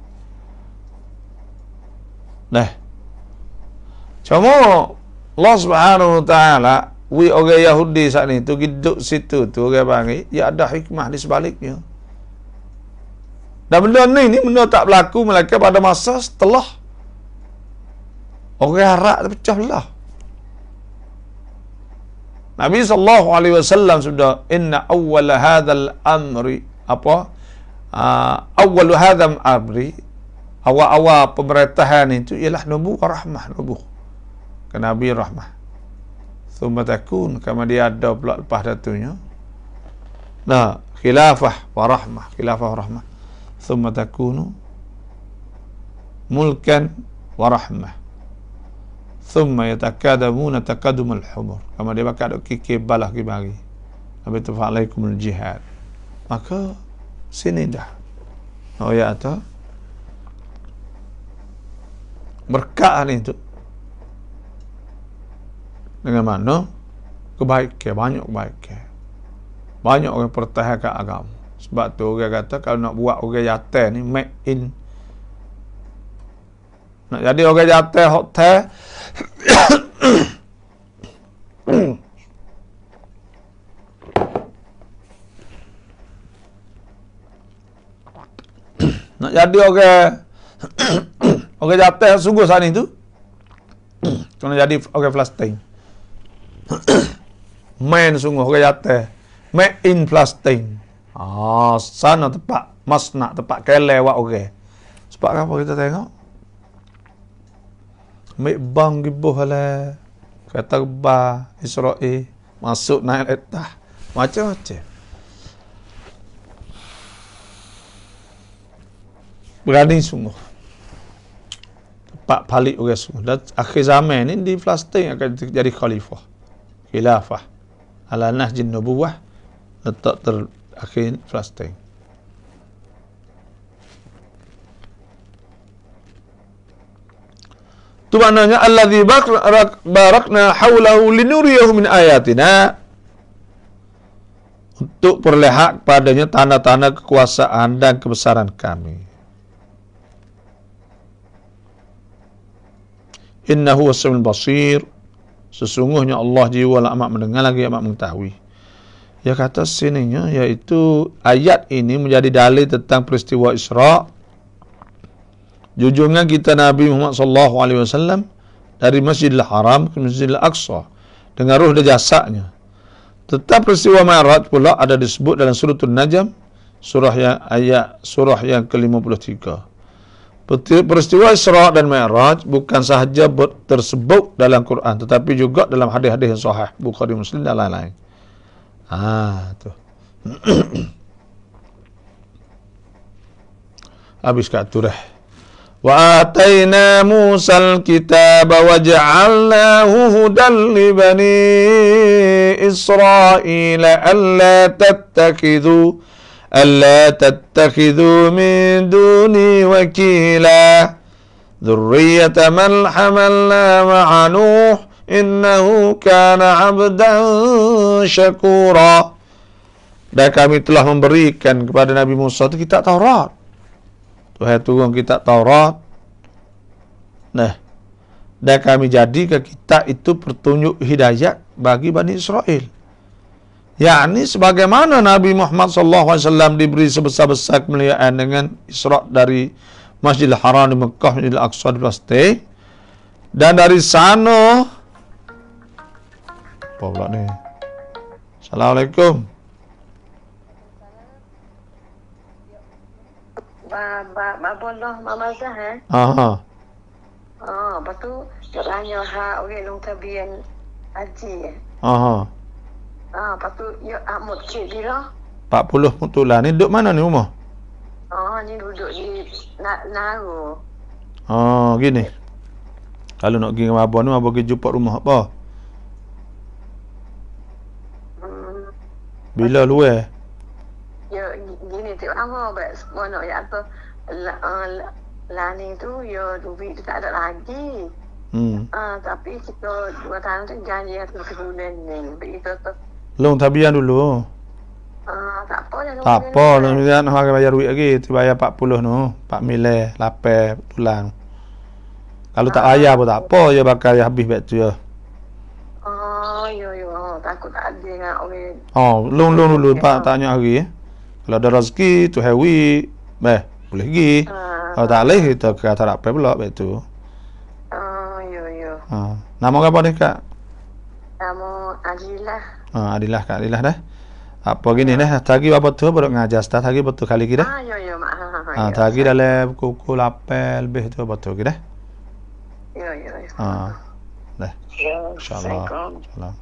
Cuma Allah Subhanahu Wa Taala orang Yahudi saat ni tu hidup situ tu orang panggil ya ada hikmah di sebaliknya. Dan benda ni benda tak berlaku melainkan pada masa setelah orang Arab terpecah belah. Nabi SAW sudah inna awwala hadzal amri awwalu hadzal amri awal pemerintahan itu ialah nubuwah rahmah, nubuwah ke Nabi rahmah. Thumma takun kama dia ada pula lepas datunya. Khilafah wa rahmah. Thumma takunu mulkan wa rahmah. Thumma yatakadamuna takadumul humur. Kama dia bakal ada kikir balah bagi. Nabi tafa'alaikumul jihad. Maka sini dah. Ya atau berkah ni tu. Dengan mana? Kebaikan, banyak kebaikan. Banyak orang pertahankan agama. Sebab tu orang kata kalau nak buat orang jatuh ni make in. Nak jadi orang jatuh hotel nak jadi orang jatuh sungguh saat itu kena jadi orang Palestin. Main sungguh orang jatuh make in Palestin. Sana tempat masnak, tempat kelewat orang. Sebab apa kita tengok? Ambil bang gibuh lah. Kata bah Israel. Masuk naik letah. Macam-macam. Berani sungguh. Tempat balik orang sungguh. Dan akhir zaman ni di Palestin akan jadi khalifah. Khilafah. Ala nahjin nubuwah. Letak akhir Palestin. Itu maknanya allazi barakna haulahu linuriyahu min ayatina, untuk perlihat padanya tanda-tanda kekuasaan dan kebesaran kami. Innahu was-sami'ul basir, sesungguhnya Allah jiwa amat mendengar lagi amat mengetahui. Ya kata sininya, iaitu ayat ini menjadi dalil tentang peristiwa Isra', junjungan kita Nabi Muhammad SAW dari Masjidil Haram ke Masjidil Aqsa dengan ruh dan jasadnya. Tetap peristiwa Mi'raj pula ada disebut dalam surah An-Najm, surah yang ke-53. Peristiwa Isra' dan Mi'raj bukan sahaja tersebut dalam Quran, tetapi juga dalam hadis-hadis yang sahih Bukhari, Muslim dan lain-lain. Tu. Habis kat tu dah. Wa atayna Musal kitaba wa ja'alnahu hudan li bani Israil alla tattakhidhu min duni wakila dhurriyyata man hamalna ma'a Nuh innahu kana 'abdan syakura. Dan kami telah memberikan kepada Nabi Musa itu kitab Taurat. Tuhan turun kitab Taurat. Dan kami jadikan kitab itu petunjuk hidayat bagi Bani Israel. Yakni sebagaimana Nabi Muhammad SAW diberi sebesar-besar kemuliaan dengan Isra' dari Masjidil Haram di Mekah, Masjidil Aqsa di Palestin. Dan dari sana, apa pula ni? Assalamualaikum. Boleh Mama Zah lepas tu nak tanya hak orang long tabian haji. Lepas tu ya Ahmad cik bila 40 mutulah. Ni duduk mana ni rumah? Ni duduk di Naru. Gini. Kalau nak pergi dengan abang ni, abang pergi jumpa rumah apa? Bila luar? Ya gini tengok nama baik mana ya apa Lani tu ya duit tu tak ada lagi. Tapi kita 2 tahun tu janji satu sebulan ni. Begitu tu. Long tabian dulu. Tak apa dah. Tak apa, long tabian nak bayar duit lagi. Tu bayar 40 tu. 4 milih, 8 tulang. Kalau tak bayar pun tak apa, dia bakal habis baik tu ya. Yo. Takut tak ada dengan orang. Long dulu Pak tanya hari. Kalau ada rezeki tu hewi, boleh pergi. Kalau tak boleh kita kata tak apa pula baik tu. Yo. Nama apa ni Kak? Nama Adilah. Adilah Kak, Adilah dah. Apa gini dah, tadi apa tu baru ngajar start lagi betul kali kita. Yo mak. Tadi dalam pukul 8 lebih tu betul kita. Yo. Dah. Insyaallah.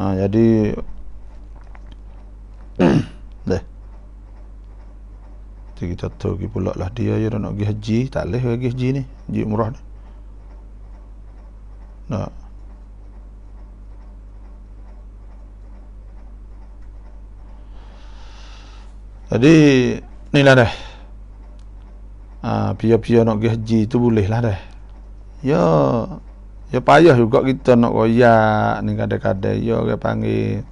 Jadi dah. Kita tahu pergi pula lah dia nak pergi haji, tak boleh pergi haji ni, haji umrah ni. Jadi ni lah dah. Pia-pia nak pergi haji tu boleh lah dah. Ya payah juga kita nak royak ni kadang-kadang. Ya orang panggil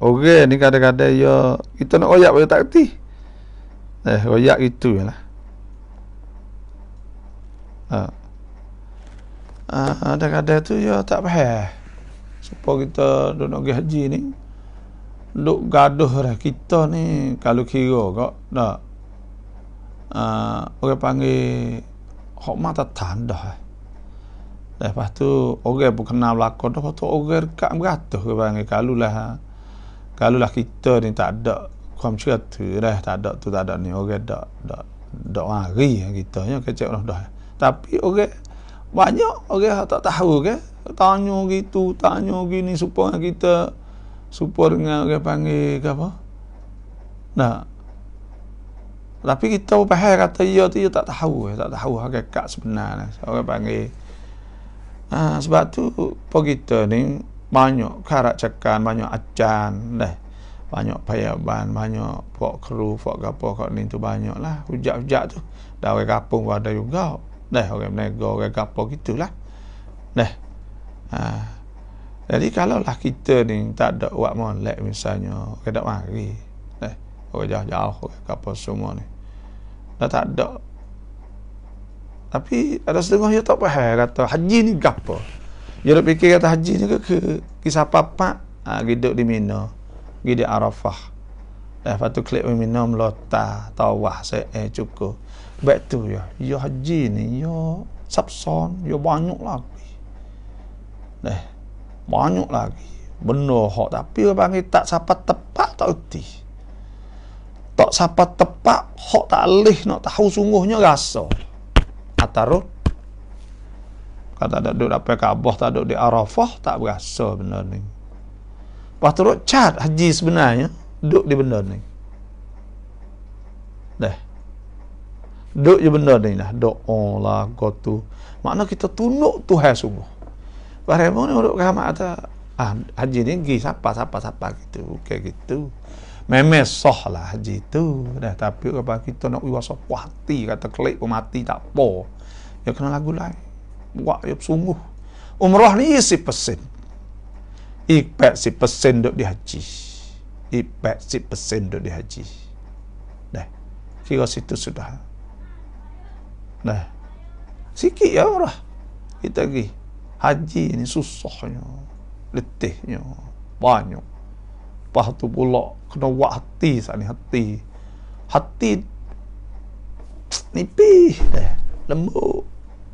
orang ni kadang-kadang ya kita nak royak pun tak kerti. Royak itu lah. Kadang-kadang tu ya tak faham. Supaya kita nak pergi haji ni duk gaduh dah kita ni kalau kira kok tak orang panggil hok mata tanda Lepas tu orang pun kenal belakang dah, lepas tu orang dekat beratus ke panggil. Kalulah kita ni tak ada kuam cerita dah, tak ada ni orang dak mari kita nya kecek dah. Tapi orang banyak orang tak tahu ke, tanya gitu, tanya gini supaya kita dengan orang panggil ke apa. Nah, tapi kita faham kata dia tak tahu hakikat sebenarnya. Orang panggil sebab tu kita ni banyak karacakan, banyak acan dah. Banyak payaban, banyak pok kru, pok gapo kok ni tu banyak lah. Hujat-hujat tu. Dah orang kampung pun ada juga. Dah orang menego, orang gapo gitulah. Dah. Jadi kalau lah kita ni tak ada buat molek misalnya, orang tak mari. Dah. Orang jauh-jauh, orang gapo semua ni. Dah tak ada. Tapi ada setengah dia tak faham kata haji ni gapo. Dia dah fikir kata haji ni ke kisah papak, hidup di Mina, pergi di Arafah. Lepas tu klik Mina melota, tawah cukup. Baik tu ya haji ni ya sabson, ya banyak lagi. Banyak lagi. Benda hak tapi orang panggil tak sampai tepat tak erti. Tak sampai tepat hak tak leh nak tahu sungguhnya rasa. Atarut kata tak duduk dapat Kaabah, tak duduk di Arafah, tak berasa benda ni. Lepas tu cat haji sebenarnya duduk di benda ni. Duduk je benda ni lah, doa lah tu. Makna kita tunduk Tuhan sungguh. Barang ni duduk kamat kata haji ni pergi siapa gitu, bukan gitu. Memang sah lah haji tu dah, tapi apa kita nak rasa puas hati kata klik pun mati tak apa. Ya kena lagu lain. Buat ya sungguh. Umrah ni 10%. 80% duduk di haji. 80% duduk di haji. Dah. Kira situ sudah. Dah. Sikit ya orang. Kita pergi. Haji ni susahnya. Letihnya. Banyak. Lepas tu pula kena buat hati saat ni. Hati nipis dah. Lembut.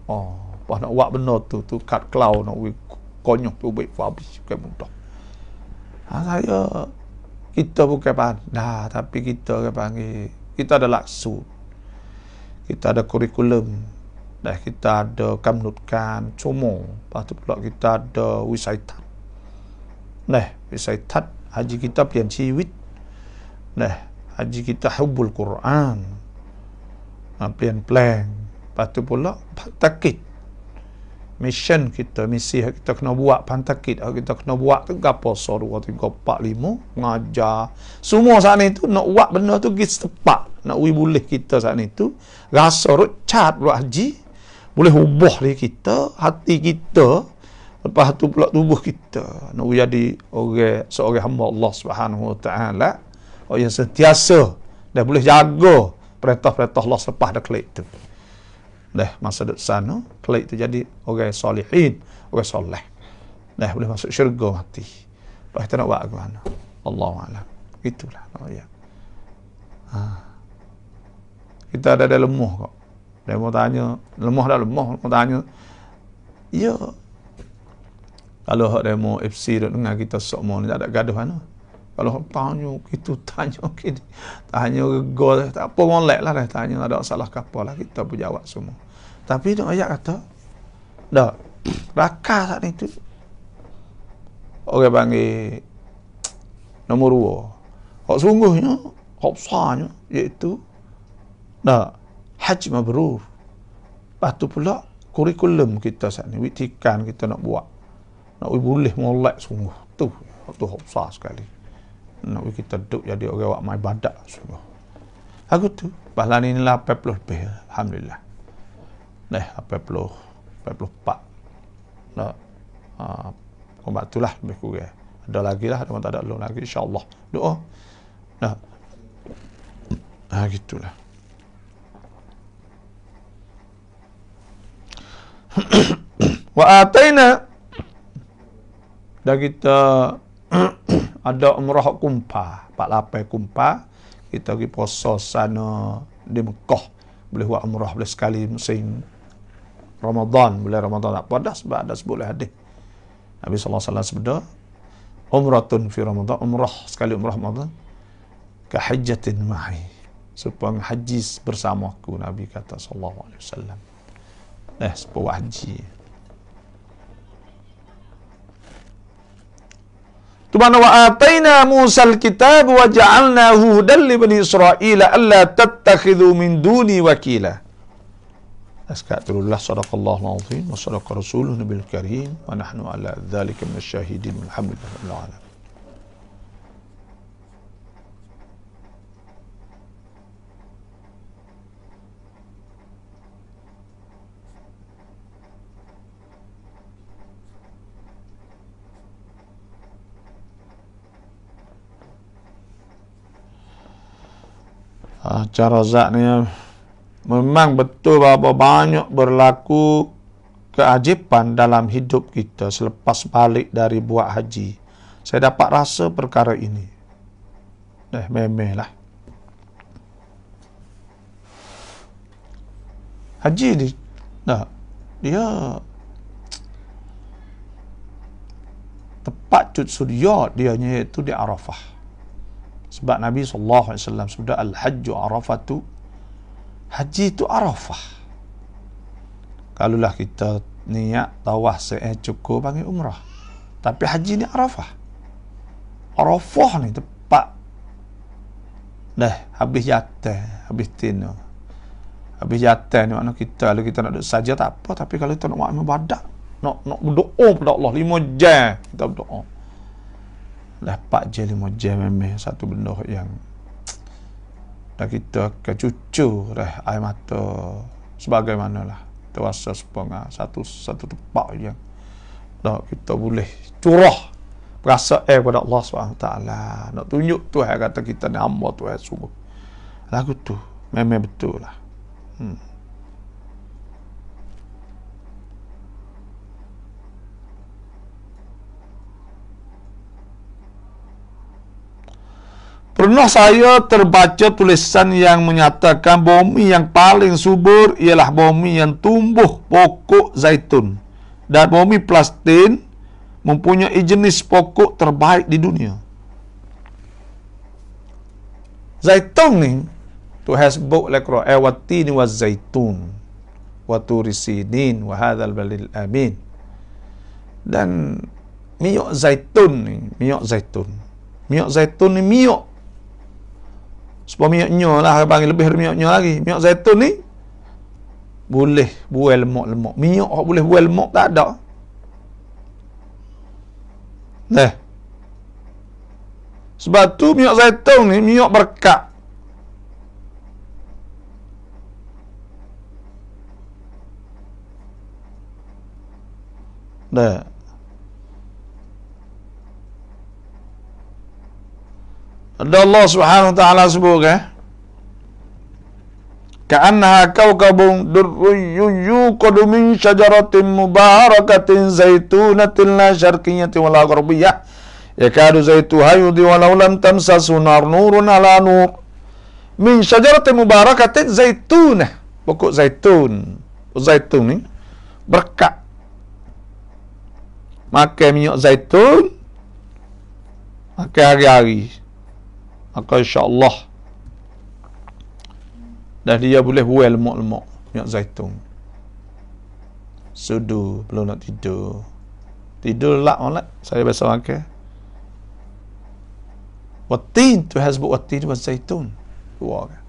Lepas nak buat benda tu kat kelau nak konyok tu baik habis bukan mudah. Kita bukan pandai, tapi kita panggil, kita ada laksud, kita ada kurikulum, dah kita ada kamnutkan cuma, lepas tu pula kita ada wisaitat. Wisaitat haji kita pilihan ciwit. Haji kita hubbul Quran. Pilihan plan. Lepas tu pula pantakit. Mission kita, misi kita kena buat pantakit. Kita kena buat tu gapo 2, 3, 4, 5 ngajar. Semua saat ni tu nak buat benda tu pergi setepak. Nak boleh kita saat ni tu rasa cat buat haji. Boleh ubah diri kita, hati kita. Lepas tu pula tubuh kita nak jadi seorang hamba Allah Subhanahu Wa Taala. Yang sentiasa dah boleh jaga perintah-perintah Allah selepas dah klik tu. Masa duduk sana, klik tu jadi orang salihin, orang soleh. Boleh masuk syurga mati. Lepas kita nak buat ke mana? Allahu'alam. Itulah. Kita ada lemah kok. Dia mau tanya, lemah dah lemah. Mau tanya, ya. Kalau hak demo FC duk dengar kita semua ni tak ada gaduh mana. Kalau tanya kita tanya gini, tanya gol tak apa molek lah dah tanya, ada salah apa lah kita pun jawab semua. Tapi nak ayat kata dak rakah saat ni tu orang panggil nombor 2. Hak sungguhnya, hak besarnya iaitu dak haji mabrur. Lepas tu pula kurikulum kita saat ni, witikan kita nak buat. Nak boleh molek sungguh tu hak besar sekali. Nak kita duduk jadi orang buat mai ibadat sungguh. Aku tu pahala ni lah 80 lebih alhamdulillah. 84. Obat tu lah lebih kurang. Ada lagi lah, ada tak ada belum lagi insya-Allah. Doa. Gitulah. Wa ataina dah kita ada umrah kumpa 48 kumpa kita pergi puasa sana di Mekah, boleh buat umrah boleh sekali musim Ramadan, bulan Ramadan tak apa dah sebab ada sebuah hadis. Nabi sallallahu alaihi wasallam sabda, umratun fi Ramadan, umrah sekali umrah Ramadan ka hajjatin ma'i. Supaya haji bersamaku, Nabi kata sallallahu alaihi wasallam. Sebuah haji. Tu mana wa ataina Musal kitab wa ja'alnahu hudan li bani Israil alla tattakhidhu min duni wakila. Astaghfirullah, sadaqallahu al-azim wa sadaqa rasuluhu nabil karim wa nahnu ala dzalika minasyahidin walhamdulillahi rabbil alamin. Cara zat ni memang betul berapa banyak berlaku keajiban dalam hidup kita selepas balik dari buat haji. Saya dapat rasa perkara ini. Memanglah. Haji ni, dia tepat cut sudia dianya iaitu di Arafah. Sebab Nabi SAW sudah al-hajju arafatu, haji itu Arafah. Kalaulah kita niat tawaf cukup panggil umrah. Tapi haji ni Arafah. Arafah ni tepat. Habis jatah, habis tino. Habis jatah ni makna kita, kalau kita nak duduk saja tak apa. Tapi kalau kita nak buat ibadat, nak berdoa kepada Allah 5 jam kita berdoa. 4 jam 5 jam memang satu benda yang dah kita kecucu air mata sebagaimanalah terasa sepengah satu tempat yang dah kita boleh curah rasa kepada Allah SWT, nak tunjuk Tuhan kata kita ni hamba Tuhan semua. Lagu tu memang betul lah. Pernah saya terbaca tulisan yang menyatakan bumi yang paling subur ialah bumi yang tumbuh pokok zaitun, dan bumi Palestin mempunyai jenis pokok terbaik di dunia. Zaitun ni Tuhan sebut oleh Quran, watini wa zaitun wa turi sinin wa hadzal baladil amin. Dan minyak zaitun ni minyak zaitun ni minyak sebab minyaknya lah panggil lebih dari minyaknya lagi. Minyak zaitun ni boleh buat lemak-lemak. Minyak yang boleh buat lemak tak ada. Sebab tu minyak zaitun ni minyak berkat. Ada Allah Subhanahu wa taala sebut ka'annaha kawkabun durriyun yuqadu min syajaratin mubarakatin zaitunatin la syarqiyyatin wala gharbiyyah yakadu zaituha yudhi walau lam tamsasu nar nurun ala nur min syajaratin mubarakatin zaitunah, pokok zaitun. Zaitun ni berkat. Makan minyak zaitun, makan hari-hari, maka insya-Allah dah dia boleh buat lemak-lemak minyak zaitun. Sudu belum nak tidur. Tidur lak olat saya biasa makan. Watin tu hasbu watin wa zaitun. Dua kan.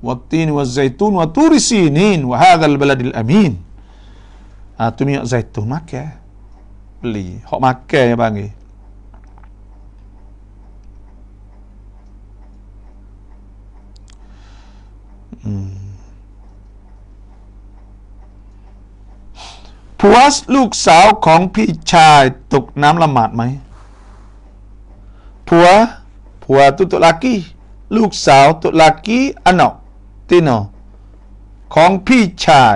Watin wa zaitun wa turi sinin wa hadzal baladil amin. Tu minyak zaitun makan. Beli. Hok makan yang panggil. Puas ลูกสาวของพี่ชายตกน้ำละหมาดไหมผัวtu tok laki ลูกสาวtok laki anak tino ของพี่ชา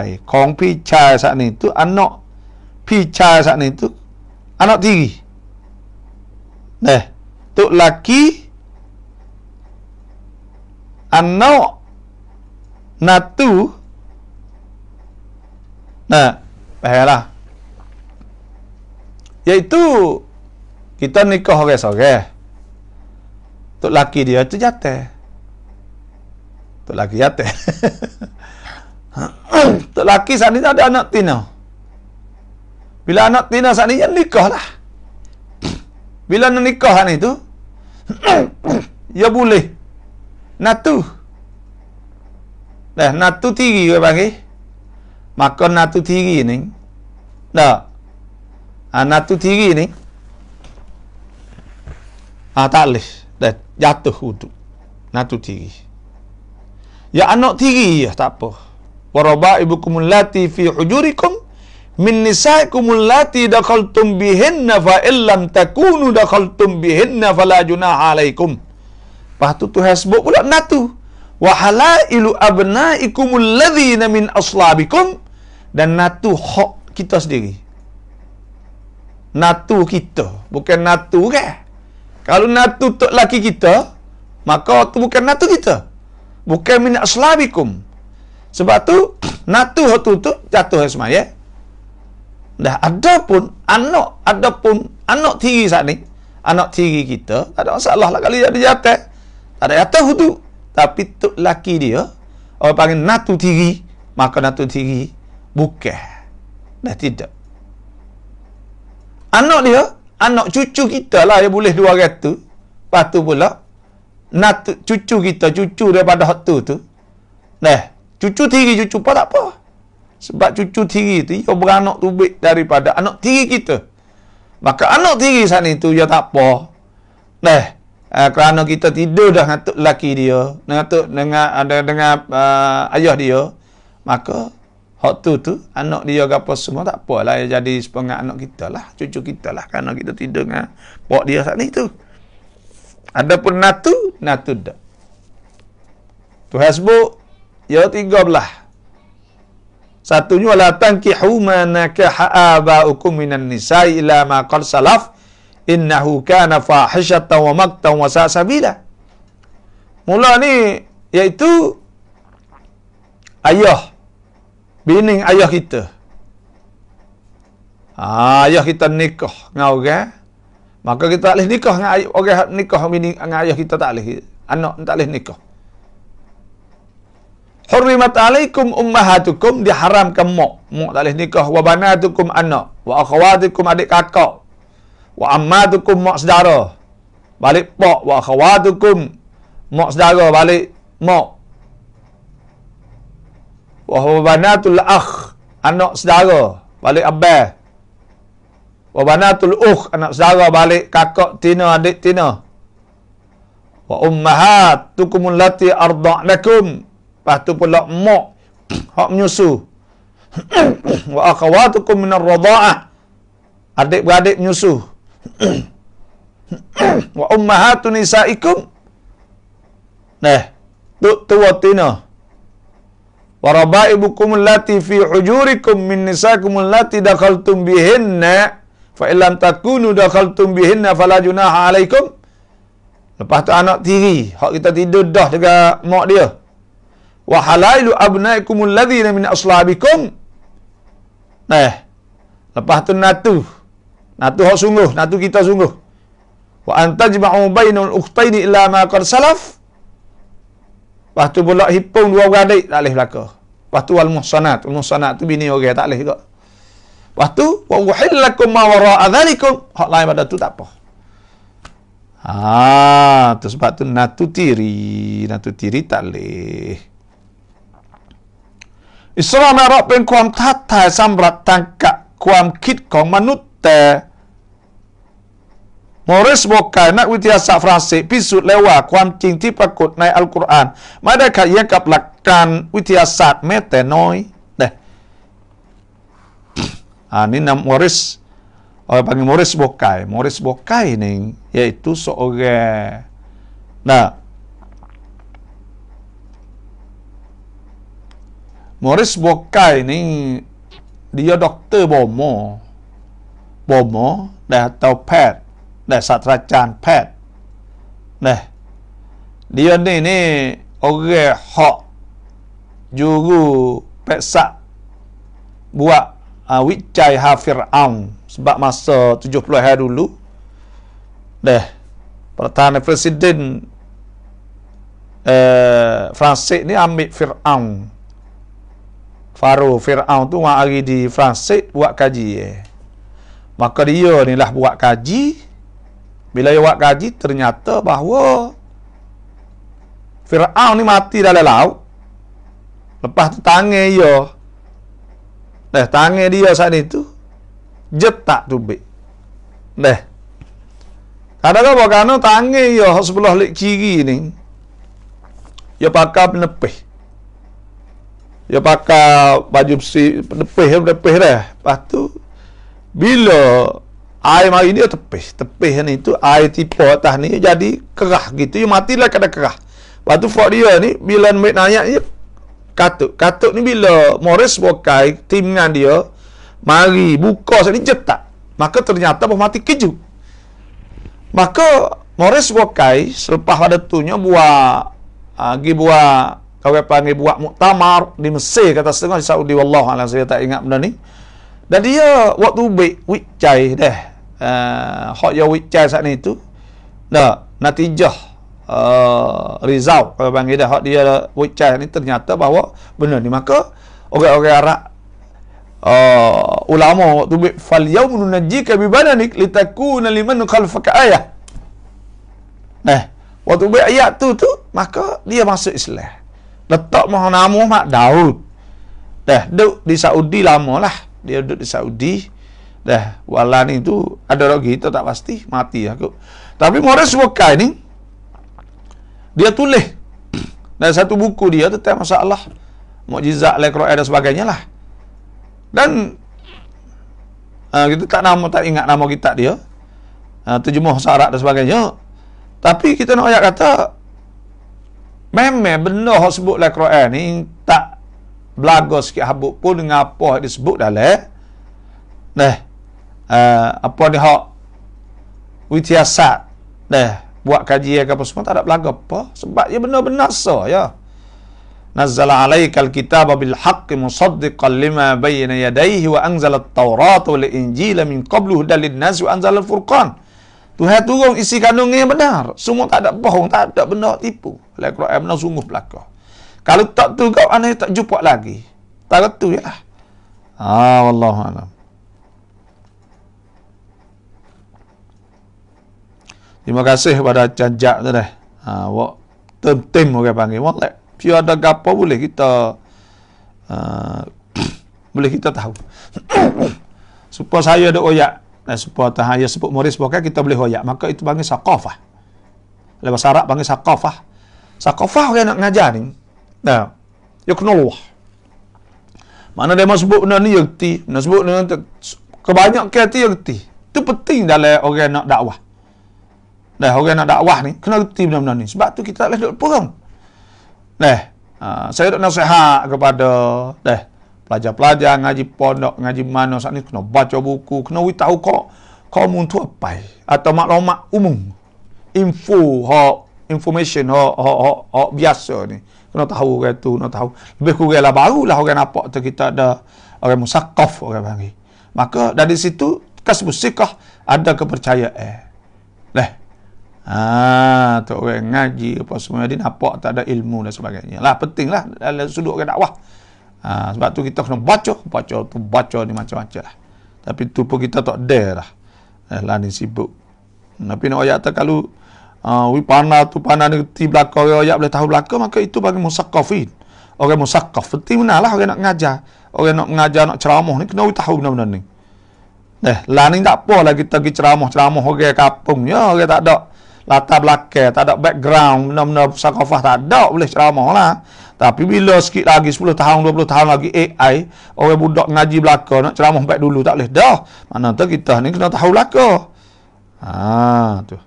ยsaat ni tu anak พี่ชาย saat ni tu anak tiri tok laki anak natu baiklah, iaitu kita nikah orang seorang, tok laki dia tu jatuh, tok laki jatuh. Tok laki saat ni ada anak tina. Bila anak tina saat ni ya nikah lah. Bila nak nikah ni tu ya boleh natu. Dah natu tiri ke panggil. Maka natu tiri ni dah. Natu tiri ni tak boleh. Dah jatuh wuduk. Natu tiri. Ya anak tiri ya tak apa. Waraba'ibukumul lati fi hujurikum min nisaikumul lati dakhaltum bihinna fa illam takunu dakhaltum bihinna fala junaha alaikum. Lepas tu Tuhan sebut pula natu. Wa halailu abnaikumul ladzina min aslabikum, dan natu hak kita sendiri. Natu kita, bukan natu kan? Kalau natu tok laki kita, maka tu bukan natu kita. Bukan min aslabikum. Sebab tu natu tu jatuh semaya. Dah adapun anak tiri saat ni, anak tiri kita tak ada masalah lah kali dia jatuh. Tak ada jatuh tu. Tapi tu laki dia orang panggil natu tiri, maka natu tiri bukan. Dah tidak. Anak dia, anak cucu kita lah yang boleh 200. Lepas tu pula natu cucu kita, cucu daripada hak tu. Dah cucu tiri, cucu apa tak apa. Sebab cucu tiri tu ia beranak tubik daripada anak tiri kita. Maka anak tiri saat ni tu ia tak apa. Dah kerana kita tidur dah dengan tok laki dia, dengan ayah dia, maka hak tu anak dia ke apa semua tak apalah, dia jadi sepengat anak kita lah, cucu kita lah, kerana kita tidur dengan pak dia saat ni tu. Adapun natu dah. Tuhan sebut ya 13. Satunya wala tankihu ma nakaha abaukum minan nisa'i illa ma qad salaf innahu kana fahishatan wa maqtan wa sa'a sabila. Mula ni iaitu ayah, bini ayah kita. Ayah kita nikah dengan orang, maka kita tak boleh nikah dengan orang nikah bini dengan ayah kita, tak boleh. Anak tak boleh nikah. Hurrimat alaikum ummahatukum, diharamkan mak tak boleh nikah. Wa banatukum anak, wa akhawatukum adik kakak, wa ammatukum mak saudara balik pak, wa akhawatukum mak saudara balik mak, wa banatul akh anak saudara balik abah, wa banatul ukh anak saudara balik kakak tina adik tina, wa ummahatukum allati arda'nakum, lepas tu pula mak hak menyusu, wa akhawatukum minar radha'ah adik-beradik menyusu, wa ummahatun nisaikum tua tina, wa rabaibukum allati fi hujurikum min nisaikum allati dakhaltum bihinna fa illam takunu dakhaltum bihinna fala junaha alaikum. Lepas tu anak tiri hak kita tidur dah dekat mak dia, wa halailu abnaikum alladzina min aslabikum. Lepas tu natu hak sungguh, natu kita sungguh. Wa antajma'u bainal ukhtaini illa ma qad salaf. Lepas tu pula hipung dua beradik tak boleh belaka. Lepas tu wal muhsanat tu bini orang tak boleh juga. Lepas tu wa uhillakum ma wara'a dzalikum, hak lain pada tu tak apa. Tu sebab tu natu tiri tak boleh.อิสลามเราเป็นความท้าทายสำหรับทางกะความคิดของมนุษย์แต่มอริสบอกไก่นักวิทยาศาสตร์ฝรั่งเศสพิสูจน์แล้วว่าความจริงที่ปรากฏในอัลกุรอานไม่ได้ขัดแย้งกับหลักการวิทยาศาสตร์แม้แต่น้อยนี่นำมอริสpanggil Maurice Bucaille ni iaitu seorang Maurice Bucaille ni dia doktor bomo dah atau pet dah sastrajan pet dia ni orang hak juru peksak buat wicai Fir'aun sebab masa 70 hari dulu Perdana Presiden Fransik ni ambil Fir'aun Faro Fir'aun tu hari di Fransik buat kaji maka dia ni lah buat kaji. Bila dia buat kaji ternyata bahawa Fir'aun ni mati dalam laut. Lepas tu tangan dia saat itu jetak tubik. Kadang-kadang kerana tangan dia sebelah lik kiri ni dia pakai penepih. Dia pakai baju besi penepih dah. Lepas tu bila air mari dia tepih ni tu air tipu atas ni jadi kerah gitu. Dia matilah kadang kerah. Lepas tu fok dia ni bila ambil nayak dia katuk ni bila Morris Bokai tim dengan dia mari buka sekali jetak, maka ternyata mati kejut. Maka Morris Bokai selepas pada tunya buat kau panggil buat muktamar di Mesir kata setengah di Saudi, wallahualam saya tak ingat benda ni. Dan dia waktu wicai hak ya wicai saat ni tu natijah result kalau panggil dah hak dia wicai ni ternyata bahawa benar ni. Maka orang-orang Arab ulama waktu fal yaumun najika bi badanik litakuna liman khalfaka ayah. Waktu ayat tu maka dia masuk Islam. Letak nama Muhammad Daud. Duduk di Saudi lama lah. Dia duduk di Saudi. Wala ni tu ada lagi kita tak pasti mati aku. Tapi Morris Bokai ni dia tulis dan satu buku dia tentang masalah mukjizat Al-Quran dan sebagainya lah. Dan kita tak ingat nama kitab dia, terjemah bahasa Arab dan sebagainya. Tapi kita nak ayat kata memang benda yang sebut Al-Quran ni tak belaga sikit habuk pun dengan apa yang disebut dalam apa ni hak witiasat buat kajian ke apa semua tak ada belaga apa sebab ia benar-benar ya. Nazzala alaikal kitaba bil haqqi musaddiqan lima bayna yadayhi wa anzala at-taurata wal injila min qablu hudan lin-nas wa anzala al-furqan. Tuhan turun isi kandungnya benar, semua tak ada bohong, tak ada benda tipu. Al-Quran benar sungguh belaka. Kalau tak tu kau aneh tak jumpa lagi. Tak tu ya. Wallahu a'lam. Terima kasih kepada Cajak tu dah. Tim orang panggil. Wallah, piu ada gapo boleh kita boleh kita tahu. Supaya saya ada oyak, supaya tahaya sebut Morris Bokai kita boleh oyak, maka itu panggil saqafah. Dalam bahasa Arab panggil saqafah. Saqafah orang nak ngajar ni. Ya kenal. Mana dia sebut benda ni erti, nak sebut benda kebanyakan erti erti. Itu penting dalam orang nak dakwah. Orang nak dakwah ni kena reti benda-benda ni. Sebab tu kita tak boleh duduk perang. Saya nak nasihat kepada pelajar-pelajar ngaji pondok, ngaji mana saat ni kena baca buku, kena tahu kau tu apa atau maklumat umum. Information biasa ni. Kena tahu orang tu, kena tahu. Lebih kurang lah barulah orang nampak tu kita ada orang musakaf orang panggil. Maka dari situ kasbus sikah ada kepercayaan. Tu orang ngaji apa semua dia nampak tak ada ilmu dan sebagainya. Lah pentinglah dalam sudut orang dakwah. Sebab tu kita kena baca ni macam-macam lah. Tapi tu pun kita tak dare lah. Lah ni sibuk. Tapi nak ayat tak kalau panah ni reti belakang orang ayat boleh tahu belakang, maka itu bagi musakafin. Orang musakaf penting benar lah orang nak mengajar. Orang nak mengajar, nak ceramah ni kena tahu benda-benda ni. Lah ni tak apa lah kita pergi ceramah orang kampung. Ya orang tak ada latar belakang, tak ada background, benda-benda sakafah tak ada, boleh ceramah lah. Tapi bila sikit lagi 10 tahun, 20 tahun lagi AI, orang budak ngaji belakang nak ceramah baik dulu tak boleh dah. Mana tu kita ni kena tahu belakang. Tu.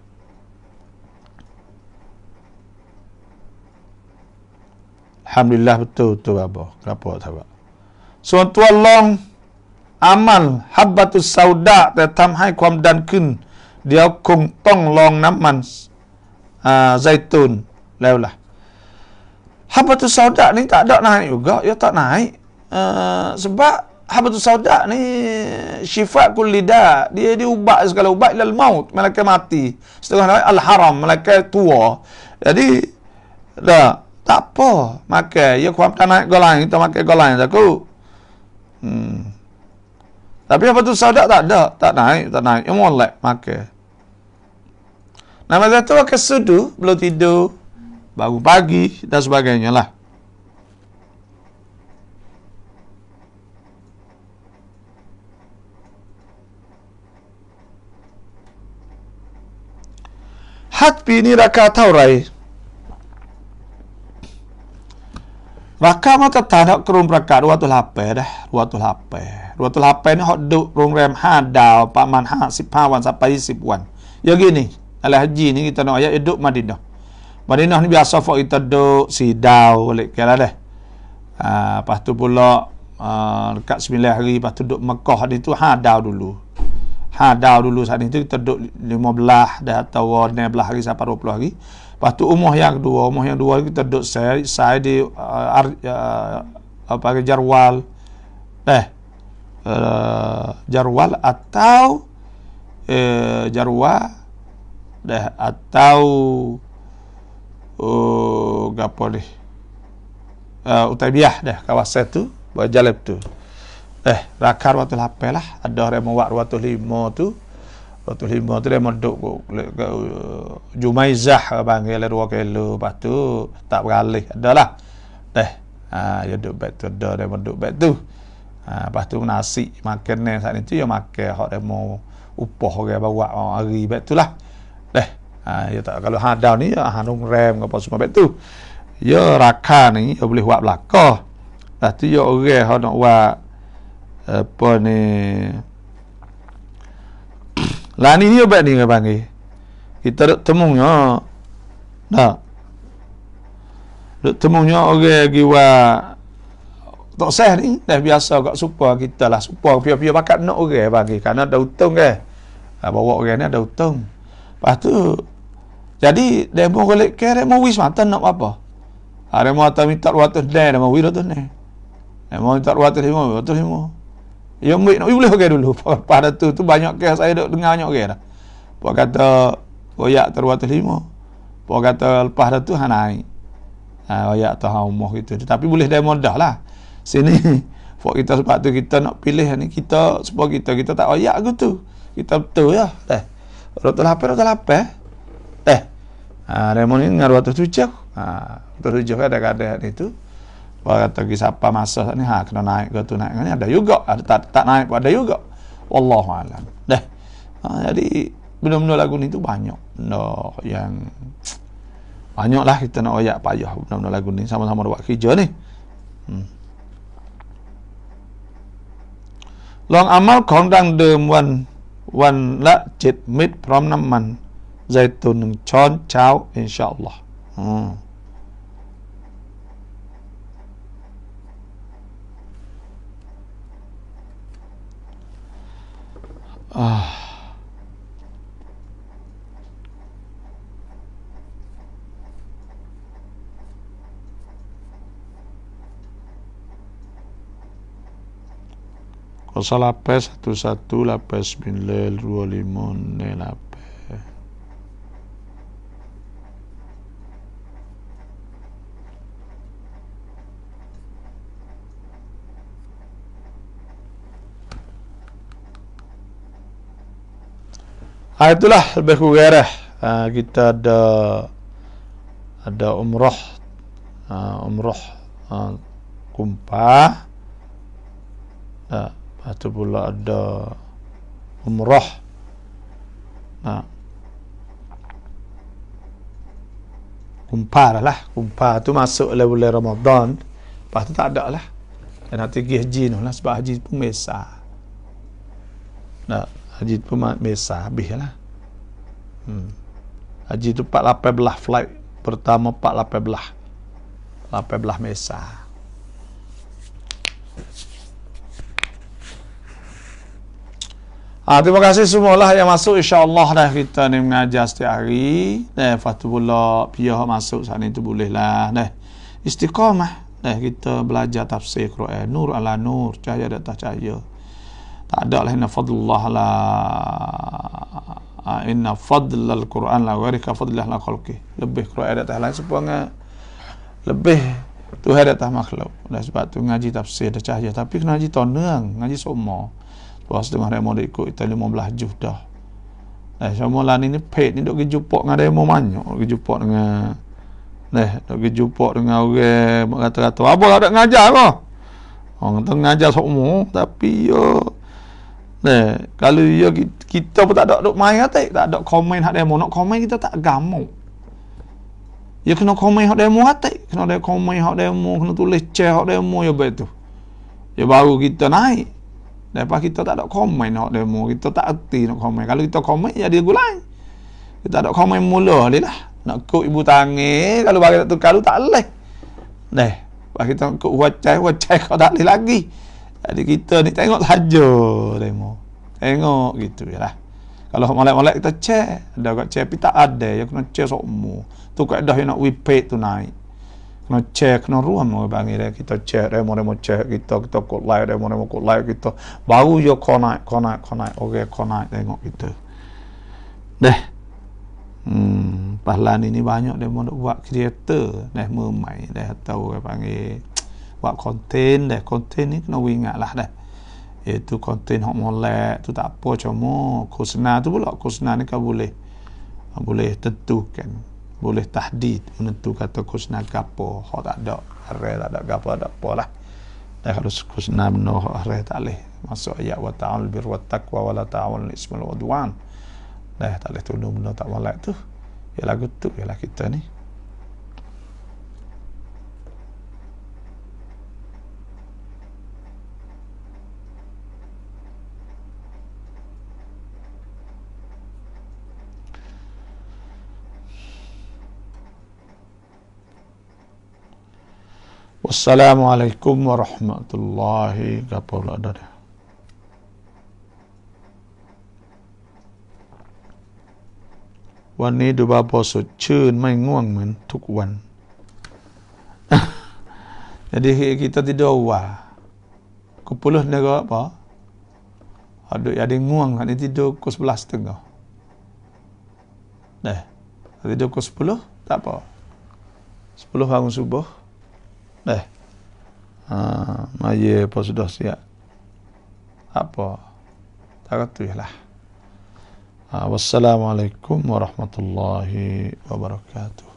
Alhamdulillah betul apa. Kenapa tak apa. Suatu Allah amal habbatus sauda แต่ทำให้ความดันขึ้นเดี๋ยวคงต้องลองน้ำมันไซตูนแล้วล่ะ Habatus sauda ni tak ada naik juga, ya tak naik. Sebab habatus sauda ni syifa kulli da, dia diubat segala ubat ilal maut, malaikat mati. Setengah al-haram, malaikat tua. Jadi dah tak apa makan, ya kuam tak naik golai, kita makan golai aku. Tapi habatus sauda tak ada, tak naik. Yang molek makan. Nama tu akan sudu, belum tidur, bangun pagi dan sebagainya lah. Hatpi ni raka taurai. Raka mata tak kerum raka 208 dah. 208 ni hok duk program 5 dau 55 wan sampai 10 wan. Ya gini, ala haji ni kita nak ayat duduk Madinah. Madinah ni biasa fok kita duduk sidau balik kala dah. Lepas tu pula dekat 9 hari lepas tu duduk Mekah ni tu hadau dulu. Hadau dulu saat itu kita duduk 15 dah atau 16 hari sampai 20 hari. Lepas tu umrah yang kedua kita duduk saya di apa Jarwal. Jarwal atau Jarwa atau gapo ni Utaibiyah dah kawasan tu berjalab tu rakar waktu lapel lah ada orang mau waktu 5 tu dia menduk Jumaizah panggil 2 kilo lepas tu tak beralih adalah ya duk bet tu ada dia menduk bet tu lepas tu nasi makan ni saat itu ya makan hak dia mau upah orang bawa hari bet tu lah ya tak kalau hadau ni ya hanung rem apa semua bet tu ya raka ni ya boleh buat belakang lepas tu ya orang hak nak buat apa ni lah ni obat ni panggil kita duk temunya duk temunya orang lagi buat tak sah ni dah biasa kat supaya kita lah supaya pia-pia bakat nak orang panggil kerana ada hutang ke bawa orang ni ada hutang lepas tu jadi demo golek ke demo wis mata nak apa demo atau minta 200 dah demo wis 200 ni demo minta 205 yang nak boleh pakai dulu. Pada tu banyak kes saya duk dengar banyak kes dah. Puak kata royak tu 205. Puak kata lepas dah tu naik. Royak tu umur gitu. Tapi boleh demo dah lah. Sini puak kita sebab tu kita nak pilih ni kita supaya kita tak royak gitu. Kita betul ya. Rotul lapar. Demo ni dengan 207. 207 kadang-kadang itu. Kata pergi siapa masa ni kena naik ke tu naik ni ada juga ada tak naik pun ada juga wallahu alam jadi benda-benda lagu ni tu banyak yang banyaklah kita nak royak payah benda-benda lagu ni sama-sama buat kerja ni long amal khong dang dem wan la 7 mit prom น้ำมัน zaitun 1 ช้อนเช้า insyaallah Kosa lapes 11 lapes binlel 25 ne lapes itulah lebih kurang kita ada umrah kumpah atau pula ada umrah kumpah tu masuk bulan Ramadan lepas tu tak ada lah dan nanti pergi haji lah sebab haji pun mesah haji pun mesah habis lah haji tu 4-18 flight pertama 4-18 mesah terima kasih semualah yang masuk insyaAllah dah kita ni mengajar setiap hari lepas tu pula pihak masuk saat ni tu boleh lah istiqamah. Kita belajar tafsir Quran, nur ala nur, cahaya di atas cahaya. Tak ada lah inna fadlal Quran la ghairika fadlillah la khalqi. Lebih Quran di atas lain sebenarnya lebih Tuhan di atas makhluk. Dan sebab tu ngaji tafsir dah cahaya, tapi kena ngaji tonang, ngaji semua. Tuas dengar demo dak ikut kita 15 juz dah. Semua lah ni pet ni dok pergi jumpa dengan demo banyak, pergi jumpa dengan dok pergi jumpa dengan orang kata-kata apa tak ngajar apa. Orang kata ngajar semua, tapi yo kalau yo kita pun tak ada duk main tak ada komen hak demo, nak komen kita tak gamuk. Ya kena komen hak demo hati, kena ada komen hak demo, kena tulis share hak demo ya betul. Ya baru kita naik. Lepas kita tak ada komen hak demo, kita tak erti nak komen. Kalau kita komen ya dia gulai. Kita ada komen mula lah. Nak kut ibu tangi, kalau bagi tak tukar tak leh. Lepas kita kut wacai kau tak leh lagi. Jadi kita ni tengok saja demo. Tengok gitu yalah. Kalau molek-molek kita cek, ada kat cek tapi tak ada, yang kena cek semua. Tu kaedah yang nak wipet tu naik. Kena cek, kena ruam panggil dia. Kita cek, demo cek kita kod like, demo kod like kita. Baru yo kau naik. Okey, kau naik tengok kita. Pahlawan ini banyak demo nak buat kreator, memai, tahu orang panggil buat konten, konten ni kena ingatlah itu konten hok molek tu tak apa, cuma khusna tu pula, khusna ni kau boleh tentukan, boleh tahdid menentu kata khusna gapo, hok tak ada are tak ada gapo tak apalah. Kalau khusna benar are tak leh masuk ayat wa ta'al bir wa taqwa wa la ta'awun ismal udwan. Tak leh tolong benda tak molek tu. Ya lagu tu ialah kita ni. Wassalamualaikum warahmatullahi wabarakatuh.วันนี้ดูบาพอสดชื่นไม่ง่วงเหมือนทุกวัน Jadi kita tidur awal pukul 10 ni ke apa? Ada nguang kan tidur pukul 11.30. Tidur pukul 10 tak apa. 10 bangun subuh. Maya apa sudah siap. Apa? Tak kata lah. Wassalamualaikum warahmatullahi wabarakatuh.